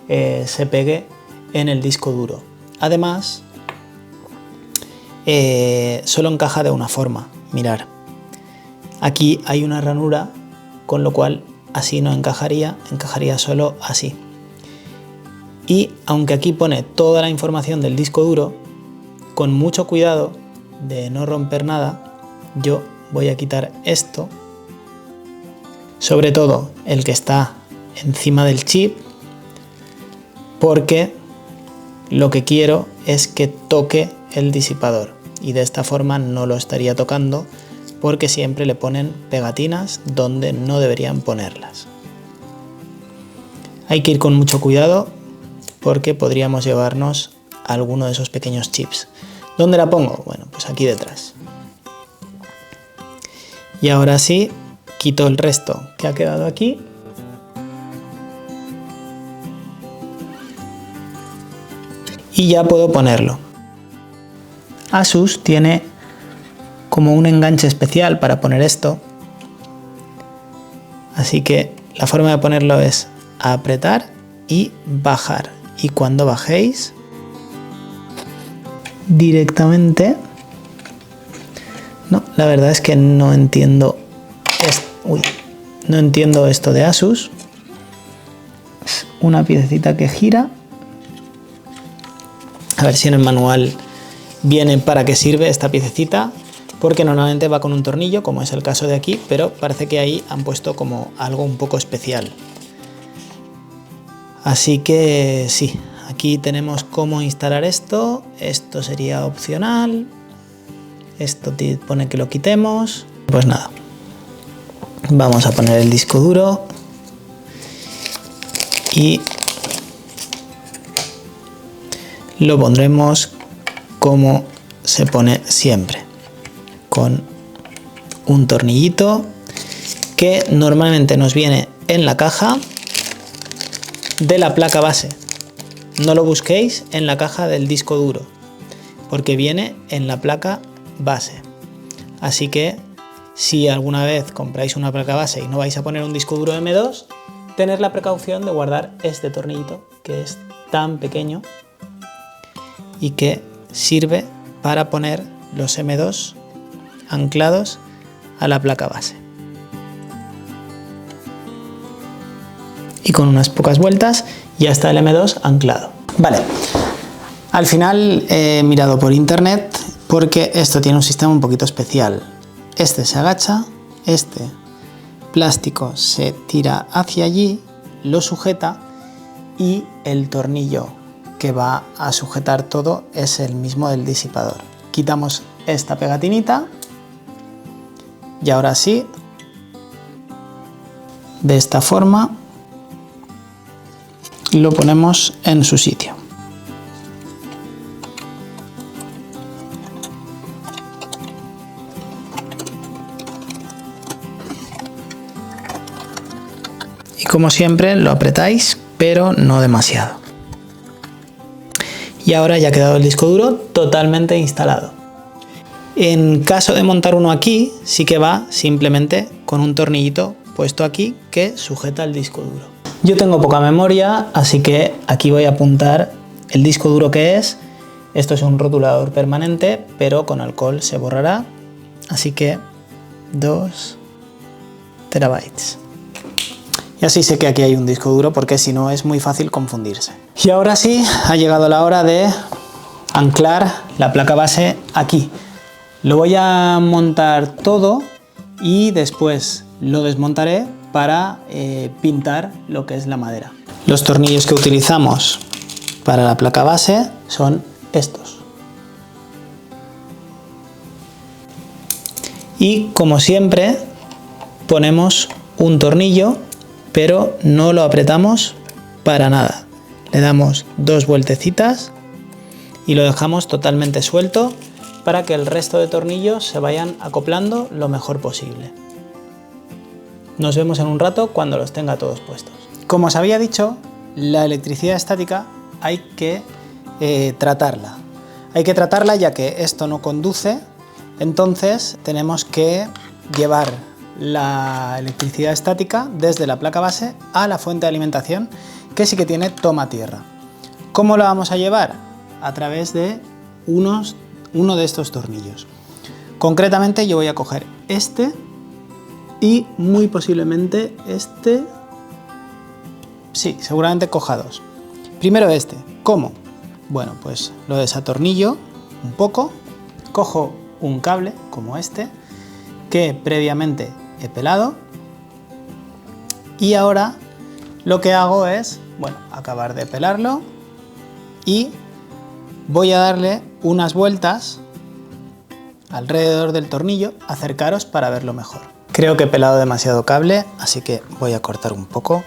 se pegue en el disco duro. Además, solo encaja de una forma, mirar. Aquí hay una ranura, con lo cual así no encajaría, encajaría solo así. Y aunque aquí pone toda la información del disco duro, con mucho cuidado de no romper nada, yo voy a quitar esto, sobre todo el que está encima del chip, porque lo que quiero es que toque el disipador y de esta forma no lo estaría tocando, porque siempre le ponen pegatinas donde no deberían ponerlas. Hay que ir con mucho cuidado porque podríamos llevarnos alguno de esos pequeños chips. ¿Dónde la pongo? Bueno, pues aquí detrás. Y ahora sí, quito el resto que ha quedado aquí. Y ya puedo ponerlo. Asus tiene como un enganche especial para poner esto. Así que la forma de ponerlo es apretar y bajar. Y cuando bajéis directamente... No, la verdad es que no entiendo no entiendo esto de Asus. Es una piececita que gira. A ver si en el manual viene para qué sirve esta piececita, porque normalmente va con un tornillo, como es el caso de aquí, pero parece que ahí han puesto como algo un poco especial. Así que sí, aquí tenemos cómo instalar esto. Esto sería opcional. Esto te pone que lo quitemos. Pues nada, vamos a poner el disco duro y lo pondremos como se pone siempre, con un tornillito que normalmente nos viene en la caja de la placa base. No lo busquéis en la caja del disco duro, porque viene en la placa base. Así que si alguna vez compráis una placa base y no vais a poner un disco duro M2, tener la precaución de guardar este tornillito, que es tan pequeño y que sirve para poner los M2 anclados a la placa base. Y con unas pocas vueltas ya está el M2 anclado. Vale, al final he mirado por internet porque esto tiene un sistema un poquito especial. Este se agacha, este plástico se tira hacia allí, lo sujeta y el tornillo que va a sujetar todo es el mismo del disipador. Quitamos esta pegatinita y ahora sí, de esta forma lo ponemos en su sitio. Y como siempre lo apretáis, pero no demasiado. Y ahora ya ha quedado el disco duro totalmente instalado. En caso de montar uno aquí, sí que va simplemente con un tornillito puesto aquí que sujeta el disco duro. Yo tengo poca memoria, así que aquí voy a apuntar el disco duro que es. Esto es un rotulador permanente, pero con alcohol se borrará. Así que 2 terabytes. Y así sé que aquí hay un disco duro, porque si no es muy fácil confundirse. Y ahora sí, ha llegado la hora de anclar la placa base aquí. Lo voy a montar todo y después lo desmontaré para pintar lo que es la madera. Los tornillos que utilizamos para la placa base son estos. Y como siempre ponemos un tornillo, pero no lo apretamos para nada. Le damos 2 vueltecitas y lo dejamos totalmente suelto para que el resto de tornillos se vayan acoplando lo mejor posible. Nos vemos en un rato cuando los tenga todos puestos. Como os había dicho, la electricidad estática hay que tratarla. Hay que tratarla ya que esto no conduce, entonces tenemos que llevar la electricidad estática desde la placa base a la fuente de alimentación, que sí que tiene toma tierra. ¿Cómo la vamos a llevar? A través de uno de estos tornillos. Concretamente yo voy a coger este y muy posiblemente este. Sí, seguramente coja 2. Primero este. ¿Cómo? Bueno, pues lo desatornillo un poco, cojo un cable como este que previamente he pelado y ahora lo que hago es, bueno, acabar de pelarlo y voy a darle unas vueltas alrededor del tornillo. Acercaros para verlo mejor. Creo que he pelado demasiado cable, así que voy a cortar un poco.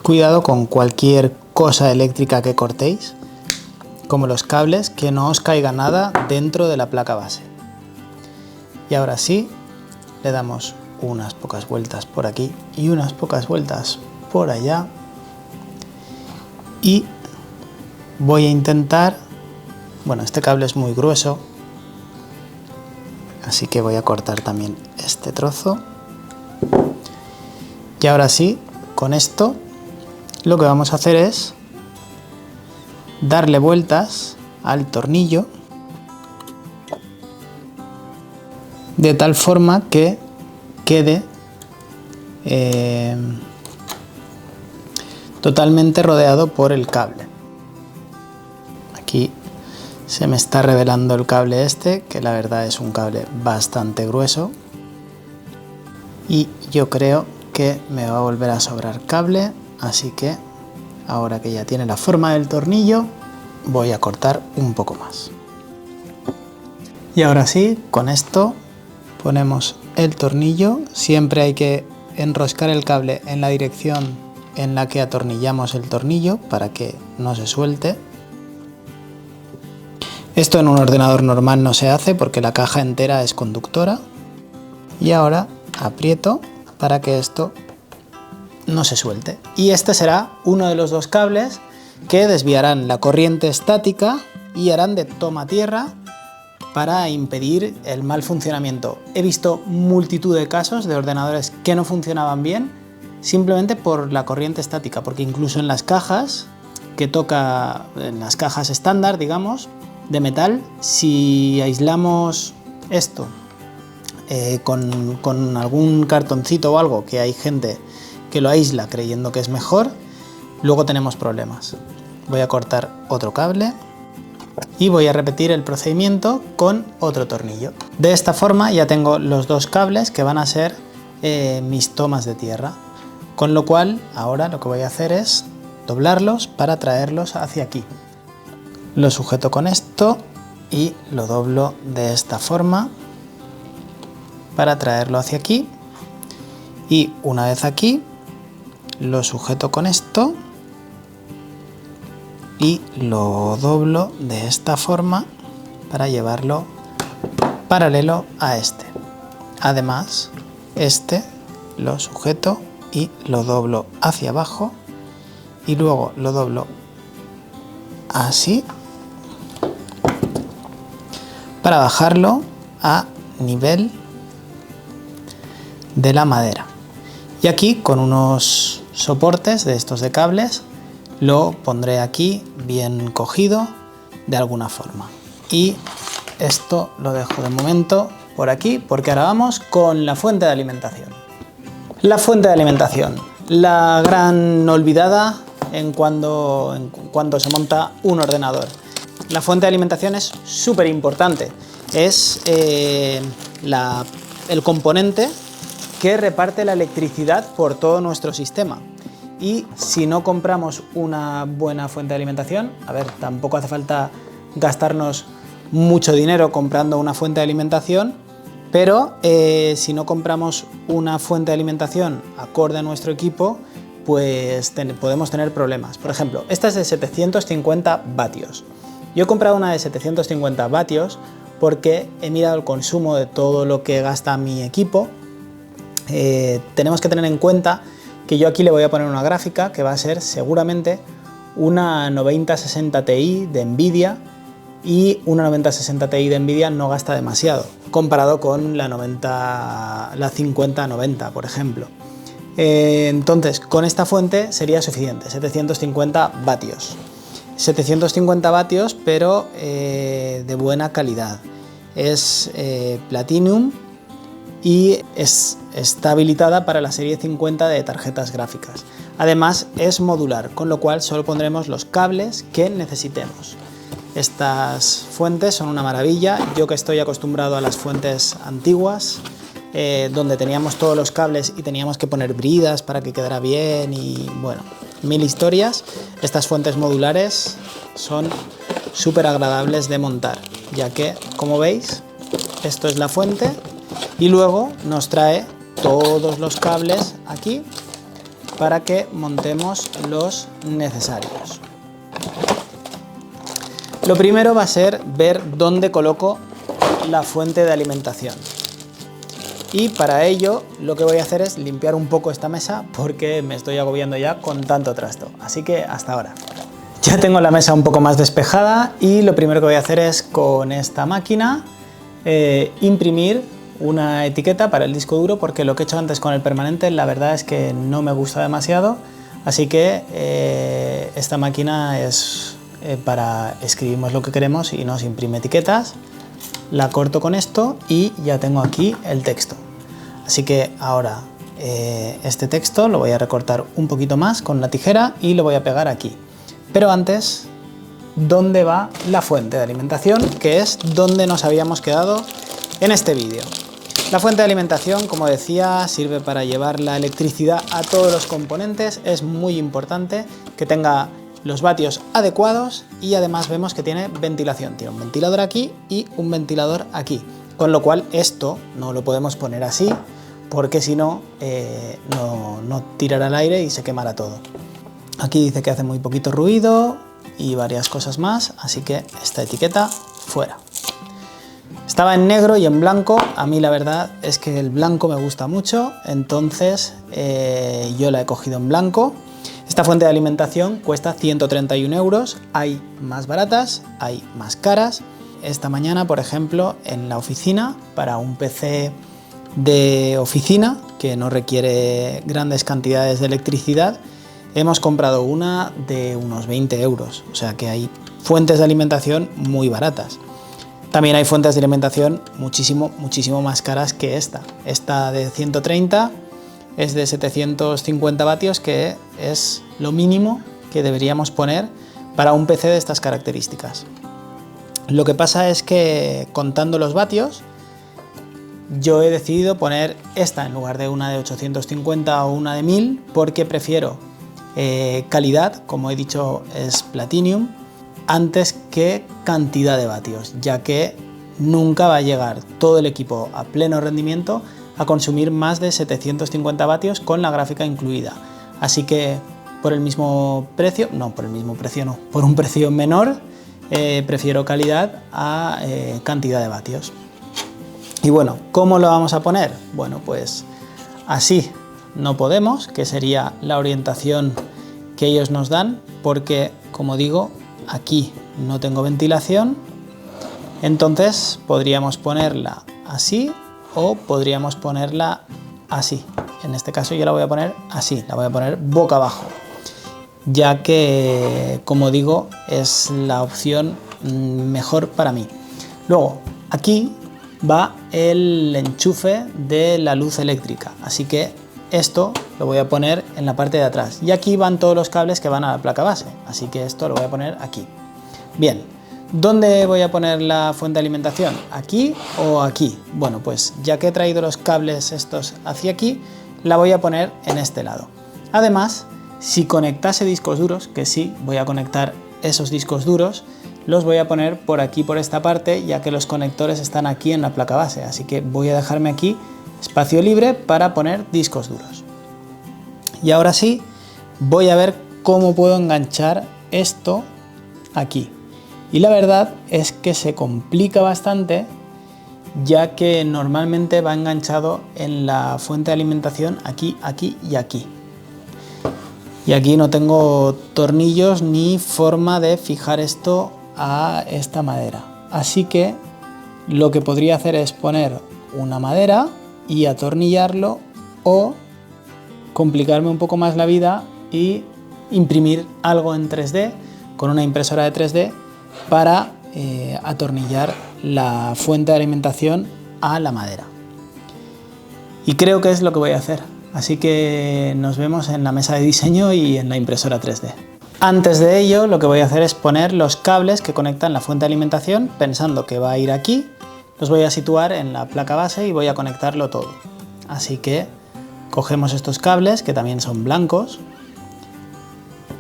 Cuidado con cualquier cosa eléctrica que cortéis, como los cables, que no os caiga nada dentro de la placa base. Y ahora sí, le damos unas pocas vueltas por aquí y unas pocas vueltas por allá. Y voy a intentar, bueno, este cable es muy grueso, así que voy a cortar también este trozo. Y ahora sí, con esto lo que vamos a hacer es darle vueltas al tornillo de tal forma que quede totalmente rodeado por el cable. Aquí se me está revelando el cable este, que la verdad es un cable bastante grueso, y yo creo que me va a volver a sobrar cable, así que ahora que ya tiene la forma del tornillo voy a cortar un poco más. Y ahora sí, con esto ponemos el tornillo. Siempre hay que enroscar el cable en la dirección en la que atornillamos el tornillo para que no se suelte. Esto en un ordenador normal no se hace porque la caja entera es conductora. Y ahora aprieto para que esto no se suelte. Y este será uno de los 2 cables que desviarán la corriente estática y harán de toma tierra para impedir el mal funcionamiento. He visto multitud de casos de ordenadores que no funcionaban bien simplemente por la corriente estática, porque incluso en las cajas en las cajas estándar, digamos, de metal, si aislamos esto con algún cartoncito o algo, que hay gente que lo aísla creyendo que es mejor, luego tenemos problemas. Voy a cortar otro cable y voy a repetir el procedimiento con otro tornillo. De esta forma ya tengo los 2 cables que van a ser mis tomas de tierra. Con lo cual, ahora lo que voy a hacer es doblarlos para traerlos hacia aquí. Lo sujeto con esto y lo doblo de esta forma para traerlo hacia aquí. Y una vez aquí, lo sujeto con esto y lo doblo de esta forma para llevarlo paralelo a este. Además, este lo sujeto y lo doblo hacia abajo y luego lo doblo así para bajarlo a nivel de la madera. Y aquí con unos soportes de estos de cables lo pondré aquí bien cogido de alguna forma. Y esto lo dejo de momento por aquí porque ahora vamos con la fuente de alimentación. La fuente de alimentación, la gran olvidada en cuando se monta un ordenador. La fuente de alimentación es súper importante, es el componente que reparte la electricidad por todo nuestro sistema. Y si no compramos una buena fuente de alimentación, a ver, tampoco hace falta gastarnos mucho dinero comprando una fuente de alimentación, pero si no compramos una fuente de alimentación acorde a nuestro equipo, pues podemos tener problemas. Por ejemplo, esta es de 750 vatios. Yo he comprado una de 750 vatios porque he mirado el consumo de todo lo que gasta mi equipo. Tenemos que tener en cuenta que yo aquí le voy a poner una gráfica que va a ser seguramente una 9060 Ti de Nvidia, y una 9060 Ti de Nvidia no gasta demasiado comparado con la 5090, por ejemplo. Entonces, con esta fuente sería suficiente, 750 vatios. 750 vatios, pero de buena calidad. Es Platinum y está habilitada para la serie 50 de tarjetas gráficas. Además, es modular, con lo cual solo pondremos los cables que necesitemos. Estas fuentes son una maravilla. Yo que estoy acostumbrado a las fuentes antiguas, donde teníamos todos los cables y teníamos que poner bridas para que quedara bien y bueno, mil historias. Estas fuentes modulares son súper agradables de montar, ya que, como veis, esto es la fuente y luego nos trae todos los cables aquí para que montemos los necesarios. Lo primero va a ser ver dónde coloco la fuente de alimentación. Y para ello lo que voy a hacer es limpiar un poco esta mesa porque me estoy agobiando ya con tanto trasto. Así que hasta ahora. Ya tengo la mesa un poco más despejada y lo primero que voy a hacer es con esta máquina imprimir una etiqueta para el disco duro, porque lo que he hecho antes con el permanente la verdad es que no me gusta demasiado. Así que esta máquina es para escribimos lo que queremos y nos imprime etiquetas. La corto con esto y ya tengo aquí el texto. Así que ahora este texto lo voy a recortar un poquito más con la tijera y lo voy a pegar aquí. Pero antes, ¿dónde va la fuente de alimentación? Que es donde nos habíamos quedado en este vídeo. La fuente de alimentación, como decía, sirve para llevar la electricidad a todos los componentes. Es muy importante que tenga los vatios adecuados y además vemos que tiene ventilación. Tiene un ventilador aquí y un ventilador aquí, con lo cual esto no lo podemos poner así porque si no, no tirará el aire y se quemará todo. Aquí dice que hace muy poquito ruido y varias cosas más, así que esta etiqueta fuera. Estaba en negro y en blanco. A mí la verdad es que el blanco me gusta mucho, entonces yo la he cogido en blanco. Esta fuente de alimentación cuesta 131 euros, hay más baratas, hay más caras. Esta mañana, por ejemplo, en la oficina, para un PC de oficina que no requiere grandes cantidades de electricidad, hemos comprado una de unos 20 euros, o sea que hay fuentes de alimentación muy baratas. También hay fuentes de alimentación muchísimo más caras que esta. Esta de 130 es de 750 vatios, que es lo mínimo que deberíamos poner para un PC de estas características. Lo que pasa es que contando los vatios Yo he decidido poner esta en lugar de una de 850 o una de 1000 porque prefiero calidad, como he dicho es Platinum, antes que cantidad de vatios, ya que nunca va a llegar todo el equipo a pleno rendimiento a consumir más de 750 vatios con la gráfica incluida. Así que por el mismo precio, por un precio menor, prefiero calidad a cantidad de vatios. Y bueno, ¿cómo lo vamos a poner? Bueno, pues así no podemos, que sería la orientación que ellos nos dan, porque, como digo, aquí no tengo ventilación, entonces podríamos ponerla así o podríamos ponerla así. En este caso yo la voy a poner así, la voy a poner boca abajo, ya que, como digo, es la opción mejor para mí. Luego, aquí va el enchufe de la luz eléctrica, así que esto lo voy a poner en la parte de atrás y aquí van todos los cables que van a la placa base, así que esto lo voy a poner aquí. Bien, ¿dónde voy a poner la fuente de alimentación? ¿Aquí o aquí? Bueno, pues ya que he traído los cables estos hacia aquí, la voy a poner en este lado. Además, si conectase discos duros, que sí, voy a conectar esos discos duros, los voy a poner por aquí, por esta parte, ya que los conectores están aquí en la placa base, así que voy a dejarme aquí espacio libre para poner discos duros. Y ahora sí, voy a ver cómo puedo enganchar esto aquí. Y la verdad es que se complica bastante, ya que normalmente va enganchado en la fuente de alimentación aquí, aquí y aquí. Y aquí no tengo tornillos ni forma de fijar esto a esta madera. Así que lo que podría hacer es poner una madera y atornillarlo, o complicarme un poco más la vida y imprimir algo en 3D con una impresora de 3D para atornillar la fuente de alimentación a la madera. Y creo que es lo que voy a hacer. Así que nos vemos en la mesa de diseño y en la impresora 3D. Antes de ello, lo que voy a hacer es poner los cables que conectan la fuente de alimentación, pensando que va a ir aquí. Los voy a situar en la placa base y voy a conectarlo todo. Así que cogemos estos cables, que también son blancos,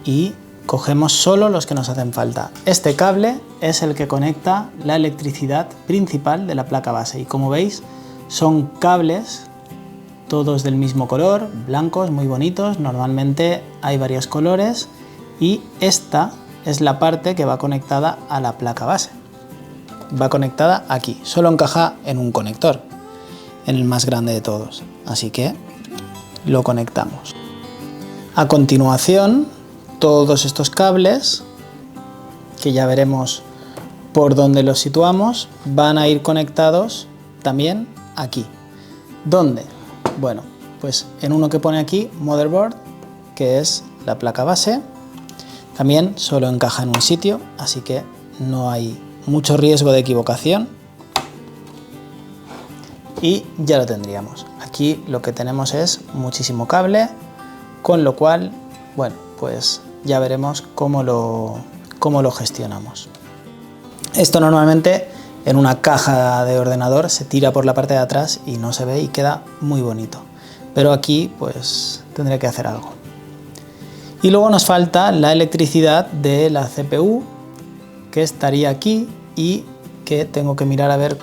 y cogemos solo los que nos hacen falta. Este cable es el que conecta la electricidad principal de la placa base y, como veis, son cables todos del mismo color, blancos, muy bonitos. Normalmente hay varios colores y esta es la parte que va conectada a la placa base. Va conectada aquí, solo encaja en un conector, en el más grande de todos, así que lo conectamos. A continuación, todos estos cables, que ya veremos por dónde los situamos, van a ir conectados también aquí. ¿Dónde? Bueno, pues en uno que pone aquí, motherboard, que es la placa base, también solo encaja en un sitio, así que no hay mucho riesgo de equivocación. Y ya lo tendríamos. Aquí lo que tenemos es muchísimo cable, con lo cual, bueno, pues ya veremos cómo lo gestionamos. Esto normalmente en una caja de ordenador se tira por la parte de atrás y no se ve y queda muy bonito. Pero aquí pues tendré que hacer algo. Y luego nos falta la electricidad de la CPU, que estaría aquí y que tengo que mirar a ver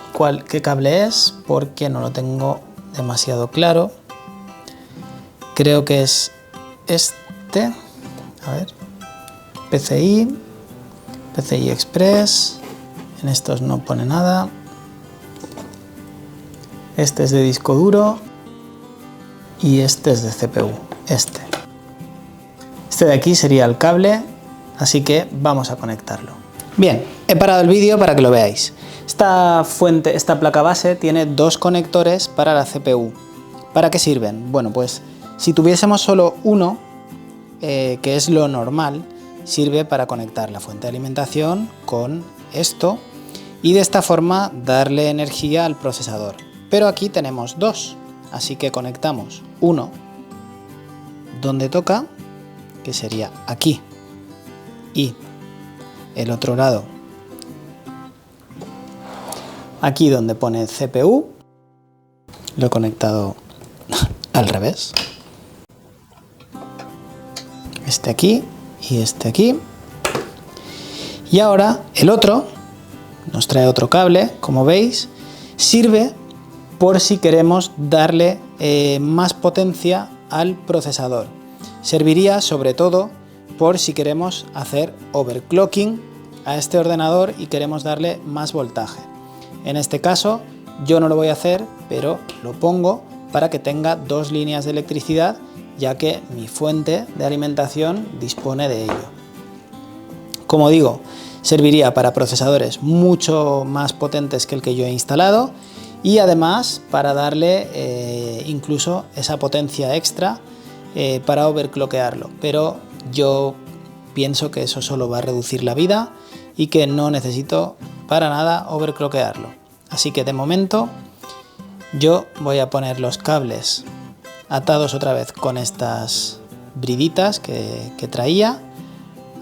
qué cable es, porque no lo tengo demasiado claro. Creo que es este. A ver. PCI Express. En estos no pone nada. Este es de disco duro y este es de CPU. Este de aquí sería el cable, así que vamos a conectarlo. Bien, he parado el vídeo para que lo veáis. Esta placa base tiene dos conectores para la CPU. ¿Para qué sirven? Bueno, pues si tuviésemos solo uno, que es lo normal, sirve para conectar la fuente de alimentación con esto y de esta forma darle energía al procesador. Pero aquí tenemos dos, así que conectamos uno donde toca, que sería aquí, y el otro lado aquí donde pone CPU, Lo he conectado al revés. Este aquí y este aquí. Y ahora el otro nos trae otro cable, como veis, sirve por si queremos darle más potencia al procesador. Serviría sobre todo por si queremos hacer overclocking a este ordenador y queremos darle más voltaje. En este caso yo no lo voy a hacer, pero lo pongo para que tenga dos líneas de electricidad, ya que mi fuente de alimentación dispone de ello. Como digo, serviría para procesadores mucho más potentes que el que yo he instalado y además para darle incluso esa potencia extra para overclockearlo, pero yo pienso que eso solo va a reducir la vida y que no necesito para nada overclockearlo. Así que de momento yo voy a poner los cables atados otra vez con estas briditas que traía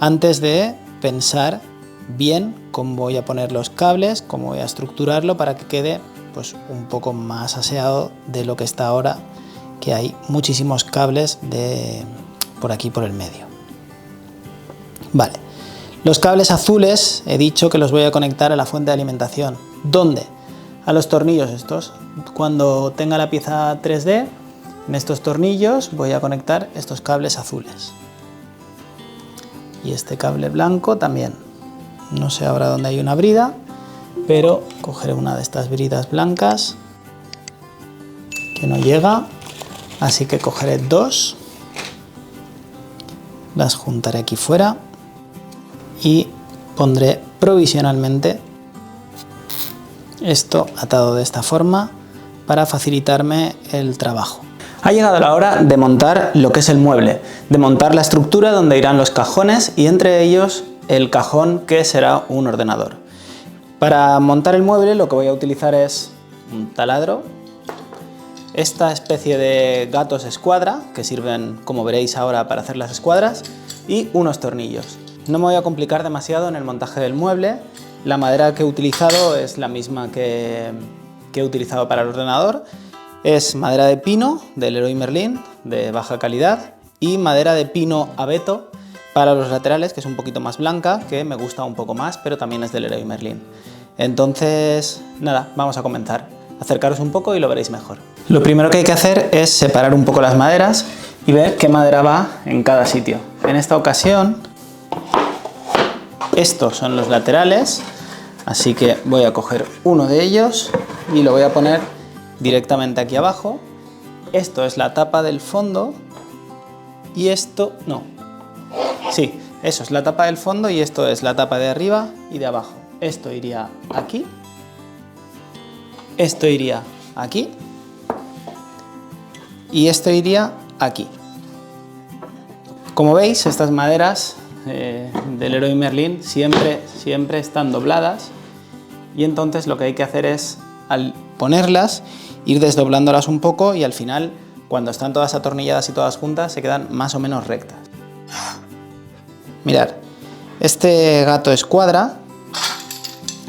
antes de pensar bien cómo voy a poner los cables, cómo voy a estructurarlo para que quede pues un poco más aseado de lo que está ahora, que hay muchísimos cables por aquí por el medio. Vale, los cables azules he dicho que los voy a conectar a la fuente de alimentación. ¿Dónde? A los tornillos estos. Cuando tenga la pieza 3D, en estos tornillos voy a conectar estos cables azules. Y este cable blanco también. No sé ahora dónde hay una brida, pero cogeré una de estas bridas blancas que no llega, así que cogeré dos, las juntaré aquí fuera y pondré provisionalmente esto atado de esta forma para facilitarme el trabajo. Ha llegado la hora de montar lo que es el mueble, de montar la estructura donde irán los cajones y entre ellos el cajón que será un ordenador. Para montar el mueble lo que voy a utilizar es un taladro, esta especie de gatos escuadra que sirven, como veréis ahora, para hacer las escuadras, y unos tornillos. No me voy a complicar demasiado en el montaje del mueble. La madera que he utilizado es la misma que he utilizado para el ordenador. Es madera de pino del Leroy Merlin de baja calidad y madera de pino abeto para los laterales, que es un poquito más blanca, que me gusta un poco más, pero también es del Leroy Merlin. Entonces, nada, vamos a comenzar. Acercaros un poco y lo veréis mejor. Lo primero que hay que hacer es separar un poco las maderas y ver qué madera va en cada sitio. En esta ocasión, estos son los laterales, así que voy a coger uno de ellos y lo voy a poner directamente aquí abajo. Esto es la tapa del fondo y esto no. Sí, eso es la tapa del fondo y esto es la tapa de arriba y de abajo. Esto iría aquí, esto iría aquí y esto iría aquí. Como veis, estas maderas del Leroy Merlin siempre están dobladas y entonces lo que hay que hacer es, al ponerlas, ir desdoblándolas un poco y al final, cuando están todas atornilladas y todas juntas, se quedan más o menos rectas. Mirad, este gato escuadra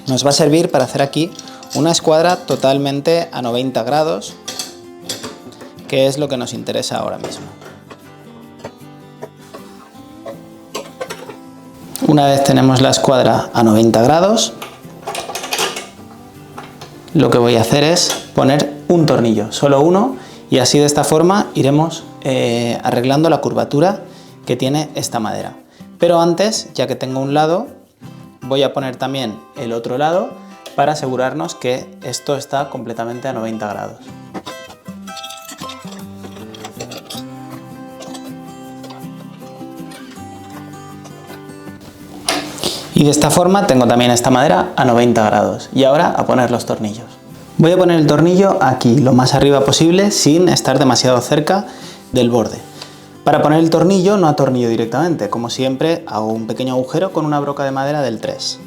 nos va a servir para hacer aquí una escuadra totalmente a 90 grados, que es lo que nos interesa ahora mismo. Una vez tenemos la escuadra a 90 grados, lo que voy a hacer es poner un tornillo, solo uno, y así de esta forma iremos arreglando la curvatura que tiene esta madera. Pero antes, ya que tengo un lado, voy a poner también el otro lado para asegurarnos que esto está completamente a 90 grados. Y de esta forma tengo también esta madera a 90 grados. Y ahora a poner los tornillos. Voy a poner el tornillo aquí, lo más arriba posible, sin estar demasiado cerca del borde. Para poner el tornillo no atornillo directamente, como siempre hago un pequeño agujero con una broca de madera del 3.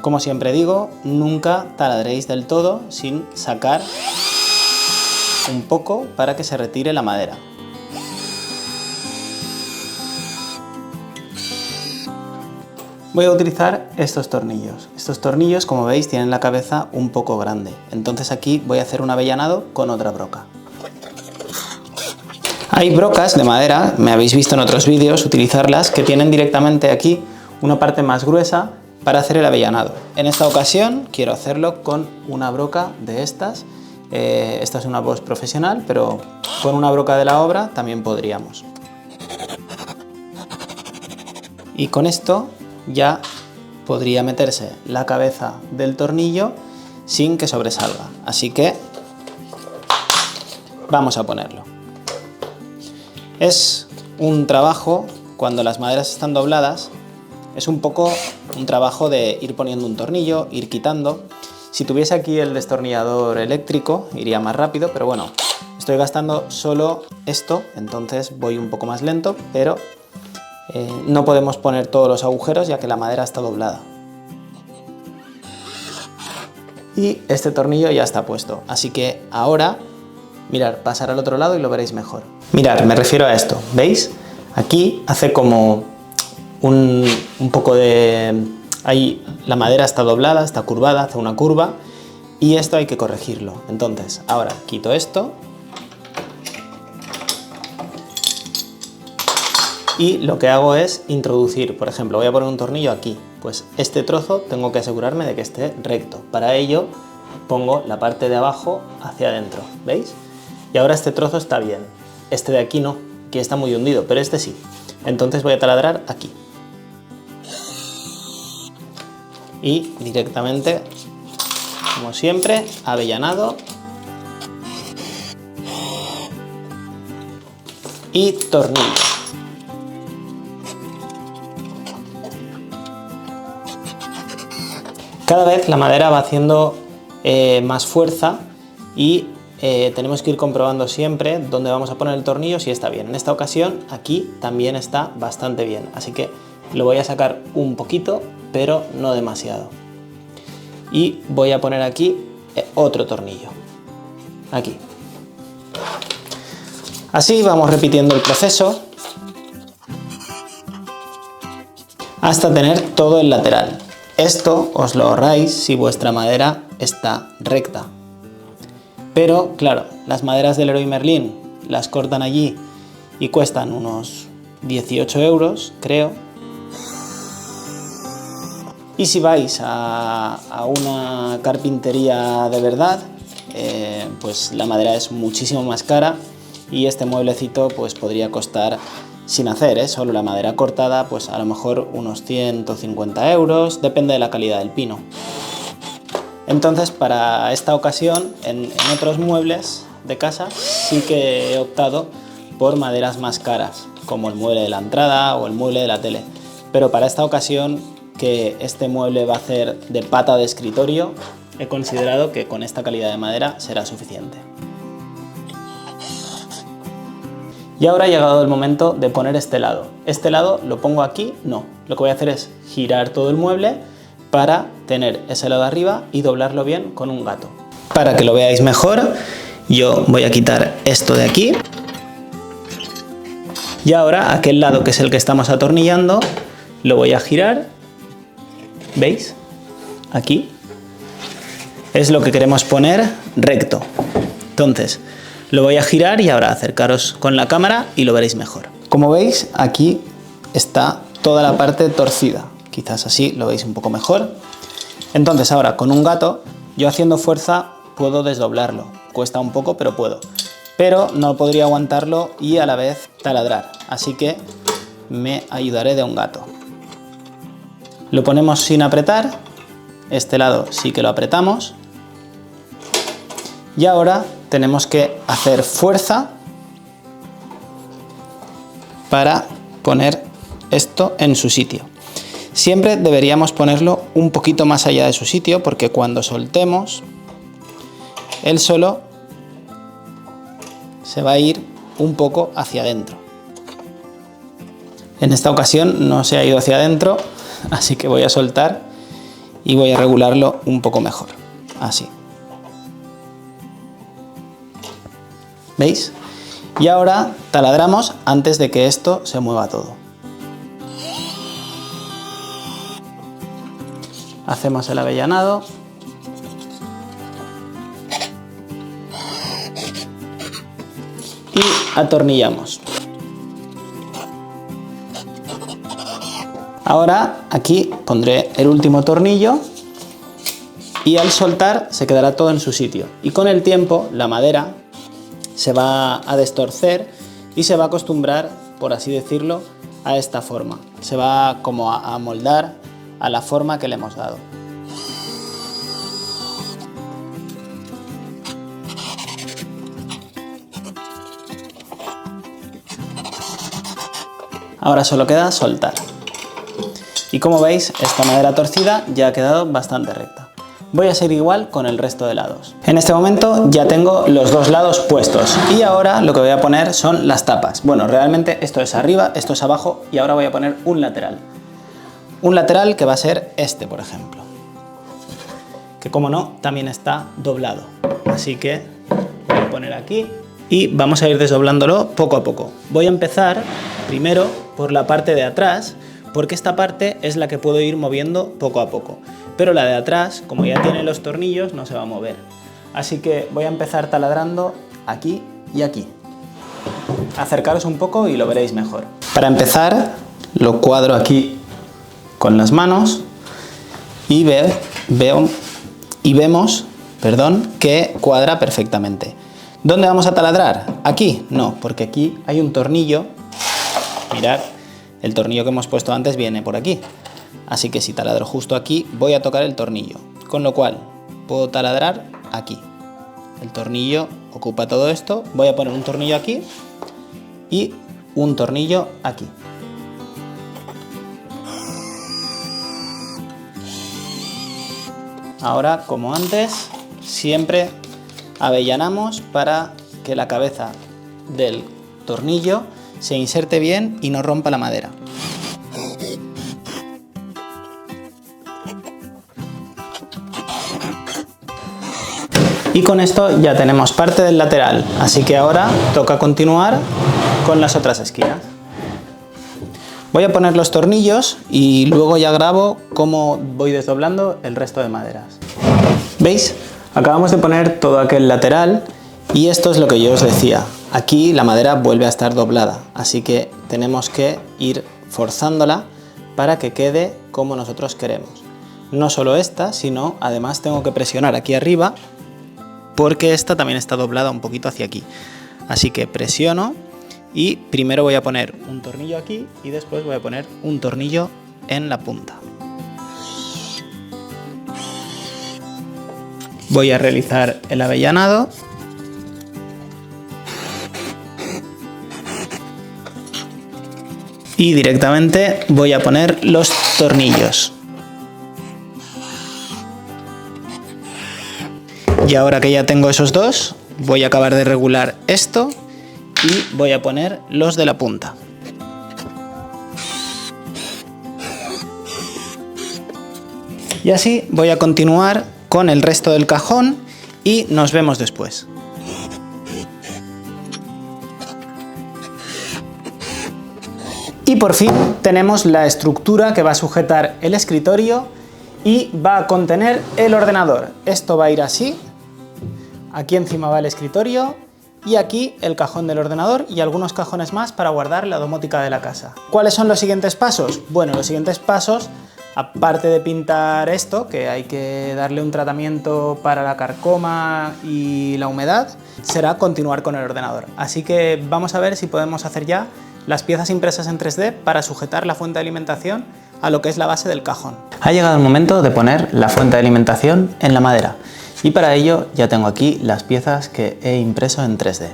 Como siempre digo, nunca taladréis del todo sin sacar un poco para que se retire la madera. Voy a utilizar estos tornillos. Estos tornillos, como veis, tienen la cabeza un poco grande. Entonces aquí voy a hacer un avellanado con otra broca. Hay brocas de madera, me habéis visto en otros vídeos utilizarlas, que tienen directamente aquí una parte más gruesa para hacer el avellanado. En esta ocasión quiero hacerlo con una broca de estas. Esta es una Bosch profesional, pero con una broca de la obra también podríamos. Y con esto ya podría meterse la cabeza del tornillo sin que sobresalga. Así que vamos a ponerlo. Es un trabajo, cuando las maderas están dobladas, es un poco un trabajo de ir poniendo un tornillo, ir quitando. Si tuviese aquí el destornillador eléctrico iría más rápido, pero bueno, estoy gastando solo esto, entonces voy un poco más lento, pero no podemos poner todos los agujeros ya que la madera está doblada. Y este tornillo ya está puesto, así que ahora, mirad, pasar al otro lado y lo veréis mejor. Mirad, me refiero a esto, ¿veis? Aquí hace como un poco de... Ahí la madera está doblada, está curvada, hace una curva y esto hay que corregirlo. Entonces, ahora quito esto y lo que hago es introducir, por ejemplo, voy a poner un tornillo aquí, pues este trozo tengo que asegurarme de que esté recto. Para ello pongo la parte de abajo hacia adentro, ¿veis? Y ahora este trozo está bien, este de aquí no, que está muy hundido, pero este sí. Entonces voy a taladrar aquí. Y directamente, como siempre, avellanado y tornillo. Cada vez la madera va haciendo más fuerza y tenemos que ir comprobando siempre dónde vamos a poner el tornillo si está bien. En esta ocasión aquí también está bastante bien, así que lo voy a sacar un poquito, pero no demasiado. Y voy a poner aquí otro tornillo, aquí. Así vamos repitiendo el proceso hasta tener todo el lateral. Esto os lo ahorráis si vuestra madera está recta. Pero claro, las maderas del Leroy Merlin las cortan allí y cuestan unos 18 euros, creo. Y si vais a una carpintería de verdad, pues la madera es muchísimo más cara y este mueblecito pues podría costar, sin hacer, solo la madera cortada, pues a lo mejor unos 150 euros, depende de la calidad del pino. Entonces, para esta ocasión, en otros muebles de casa, sí que he optado por maderas más caras, como el mueble de la entrada o el mueble de la tele. Pero para esta ocasión, que este mueble va a ser de pata de escritorio, he considerado que con esta calidad de madera será suficiente. Y ahora ha llegado el momento de poner este lado. Este lado lo pongo aquí, no. Lo que voy a hacer es girar todo el mueble para tener ese lado arriba y doblarlo bien con un gato. Para que lo veáis mejor, yo voy a quitar esto de aquí. Y ahora aquel lado que es el que estamos atornillando, lo voy a girar. ¿Veis? Aquí. Es lo que queremos poner recto. Entonces, lo voy a girar y ahora acercaros con la cámara y lo veréis mejor. Como veis, aquí está toda la parte torcida. Quizás así lo veis un poco mejor. Entonces ahora con un gato, yo haciendo fuerza puedo desdoblarlo. Cuesta un poco, pero puedo. Pero no podría aguantarlo y a la vez taladrar. Así que me ayudaré de un gato. Lo ponemos sin apretar. Este lado sí que lo apretamos. Y ahora tenemos que hacer fuerza para poner esto en su sitio. Siempre deberíamos ponerlo un poquito más allá de su sitio porque cuando soltemos, él solo se va a ir un poco hacia adentro. En esta ocasión no se ha ido hacia adentro, así que voy a soltar y voy a regularlo un poco mejor. Así. ¿Veis? Y ahora taladramos antes de que esto se mueva todo. hacemos el avellanado. Y atornillamos. Ahora aquí pondré el último tornillo y al soltar se quedará todo en su sitio. Y con el tiempo la madera se va a destorcer y se va a acostumbrar, por así decirlo, a esta forma. Se va como a moldar a la forma que le hemos dado. Ahora solo queda soltar. Y como veis, esta madera torcida ya ha quedado bastante recta. Voy a seguir igual con el resto de lados. En este momento ya tengo los dos lados puestos y ahora lo que voy a poner son las tapas. Bueno, realmente esto es arriba, esto es abajo y ahora voy a poner un lateral. Un lateral que va a ser este, por ejemplo. Que como no, también está doblado. Así que voy a poner aquí y vamos a ir desdoblándolo poco a poco. Voy a empezar primero por la parte de atrás, porque esta parte es la que puedo ir moviendo poco a poco. Pero la de atrás, como ya tiene los tornillos, no se va a mover. Así que voy a empezar taladrando aquí y aquí. Acercaros un poco y lo veréis mejor. Para empezar, lo cuadro aquí con las manos y vemos que cuadra perfectamente. ¿Dónde vamos a taladrar? ¿Aquí? No, porque aquí hay un tornillo. Mirad, el tornillo que hemos puesto antes viene por aquí. Así que si taladro justo aquí, voy a tocar el tornillo. Con lo cual, puedo taladrar aquí. El tornillo ocupa todo esto. Voy a poner un tornillo aquí y un tornillo aquí. Ahora, como antes, siempre avellanamos para que la cabeza del tornillo se inserte bien y no rompa la madera. Y con esto ya tenemos parte del lateral, así que ahora toca continuar con las otras esquinas. Voy a poner los tornillos y luego ya grabo cómo voy desdoblando el resto de maderas. ¿Veis? Acabamos de poner todo aquel lateral y esto es lo que yo os decía. Aquí la madera vuelve a estar doblada, así que tenemos que ir forzándola para que quede como nosotros queremos. No solo esta, sino además tengo que presionar aquí arriba porque esta también está doblada un poquito hacia aquí. Así que presiono y primero voy a poner un tornillo aquí y después voy a poner un tornillo en la punta. Voy a realizar el avellanado. Y directamente voy a poner los tornillos. Y ahora que ya tengo esos dos, voy a acabar de regular esto y voy a poner los de la punta. Y así voy a continuar con el resto del cajón y nos vemos después. Y por fin tenemos la estructura que va a sujetar el escritorio y va a contener el ordenador. Esto va a ir así. Aquí encima va el escritorio y aquí el cajón del ordenador y algunos cajones más para guardar la domótica de la casa. ¿Cuáles son los siguientes pasos? Bueno, los siguientes pasos, aparte de pintar esto, que hay que darle un tratamiento para la carcoma y la humedad, será continuar con el ordenador. Así que vamos a ver si podemos hacer ya las piezas impresas en 3D para sujetar la fuente de alimentación a lo que es la base del cajón. Ha llegado el momento de poner la fuente de alimentación en la madera y para ello ya tengo aquí las piezas que he impreso en 3D.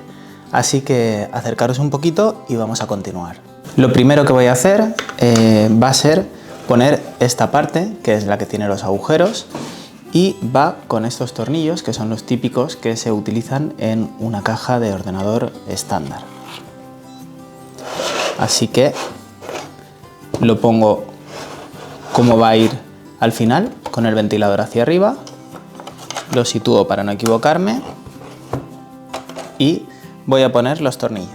Así que acercaros un poquito y vamos a continuar. Lo primero que voy a hacer va a ser poner esta parte, que es la que tiene los agujeros, y va con estos tornillos que son los típicos que se utilizan en una caja de ordenador estándar. Así que lo pongo como va a ir al final, con el ventilador hacia arriba, lo sitúo para no equivocarme y voy a poner los tornillos.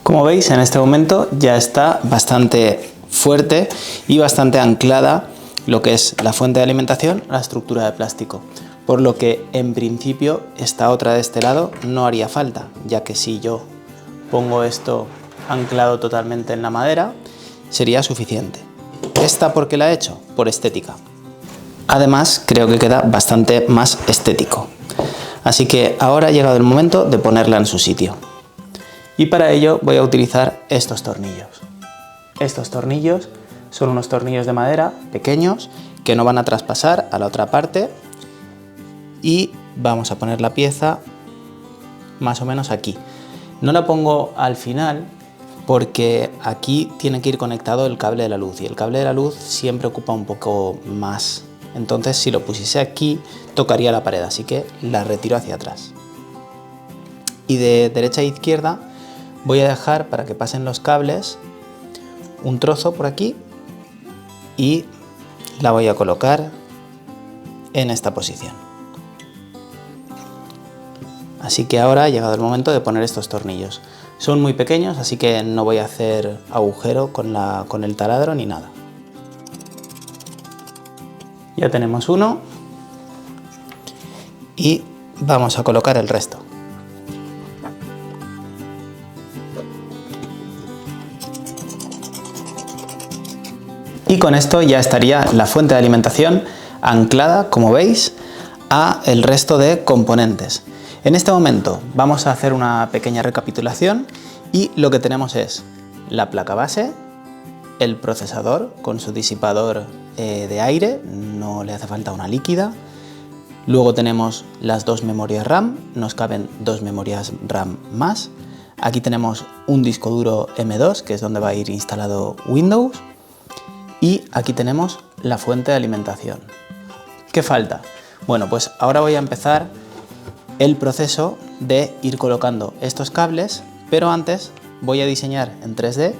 Como veis, en este momento ya está bastante fuerte y bastante anclada lo que es la fuente de alimentación a la estructura de plástico, por lo que en principio esta otra de este lado no haría falta, ya que si yo pongo esto anclado totalmente en la madera sería suficiente. ¿Esta por qué la he hecho? Por estética. Además, creo que queda bastante más estético. Así que ahora ha llegado el momento de ponerla en su sitio. Y para ello voy a utilizar estos tornillos. Estos tornillos son unos tornillos de madera pequeños que no van a traspasar a la otra parte y vamos a poner la pieza más o menos aquí. No la pongo al final porque aquí tiene que ir conectado el cable de la luz y el cable de la luz siempre ocupa un poco más. Entonces si lo pusiese aquí tocaría la pared, así que la retiro hacia atrás. Y de derecha a izquierda voy a dejar para que pasen los cables un trozo por aquí y la voy a colocar en esta posición. Así que ahora ha llegado el momento de poner estos tornillos. Son muy pequeños, así que no voy a hacer agujero con el taladro ni nada. Ya tenemos uno y vamos a colocar el resto. Y con esto ya estaría la fuente de alimentación anclada, como veis, a el resto de componentes. En este momento vamos a hacer una pequeña recapitulación y lo que tenemos es la placa base, el procesador con su disipador de aire, no le hace falta una líquida. Luego tenemos las dos memorias RAM, nos caben dos memorias RAM más. Aquí tenemos un disco duro M2, que es donde va a ir instalado Windows. Y aquí tenemos la fuente de alimentación. ¿Qué falta? Bueno, pues ahora voy a empezar el proceso de ir colocando estos cables, pero antes voy a diseñar en 3D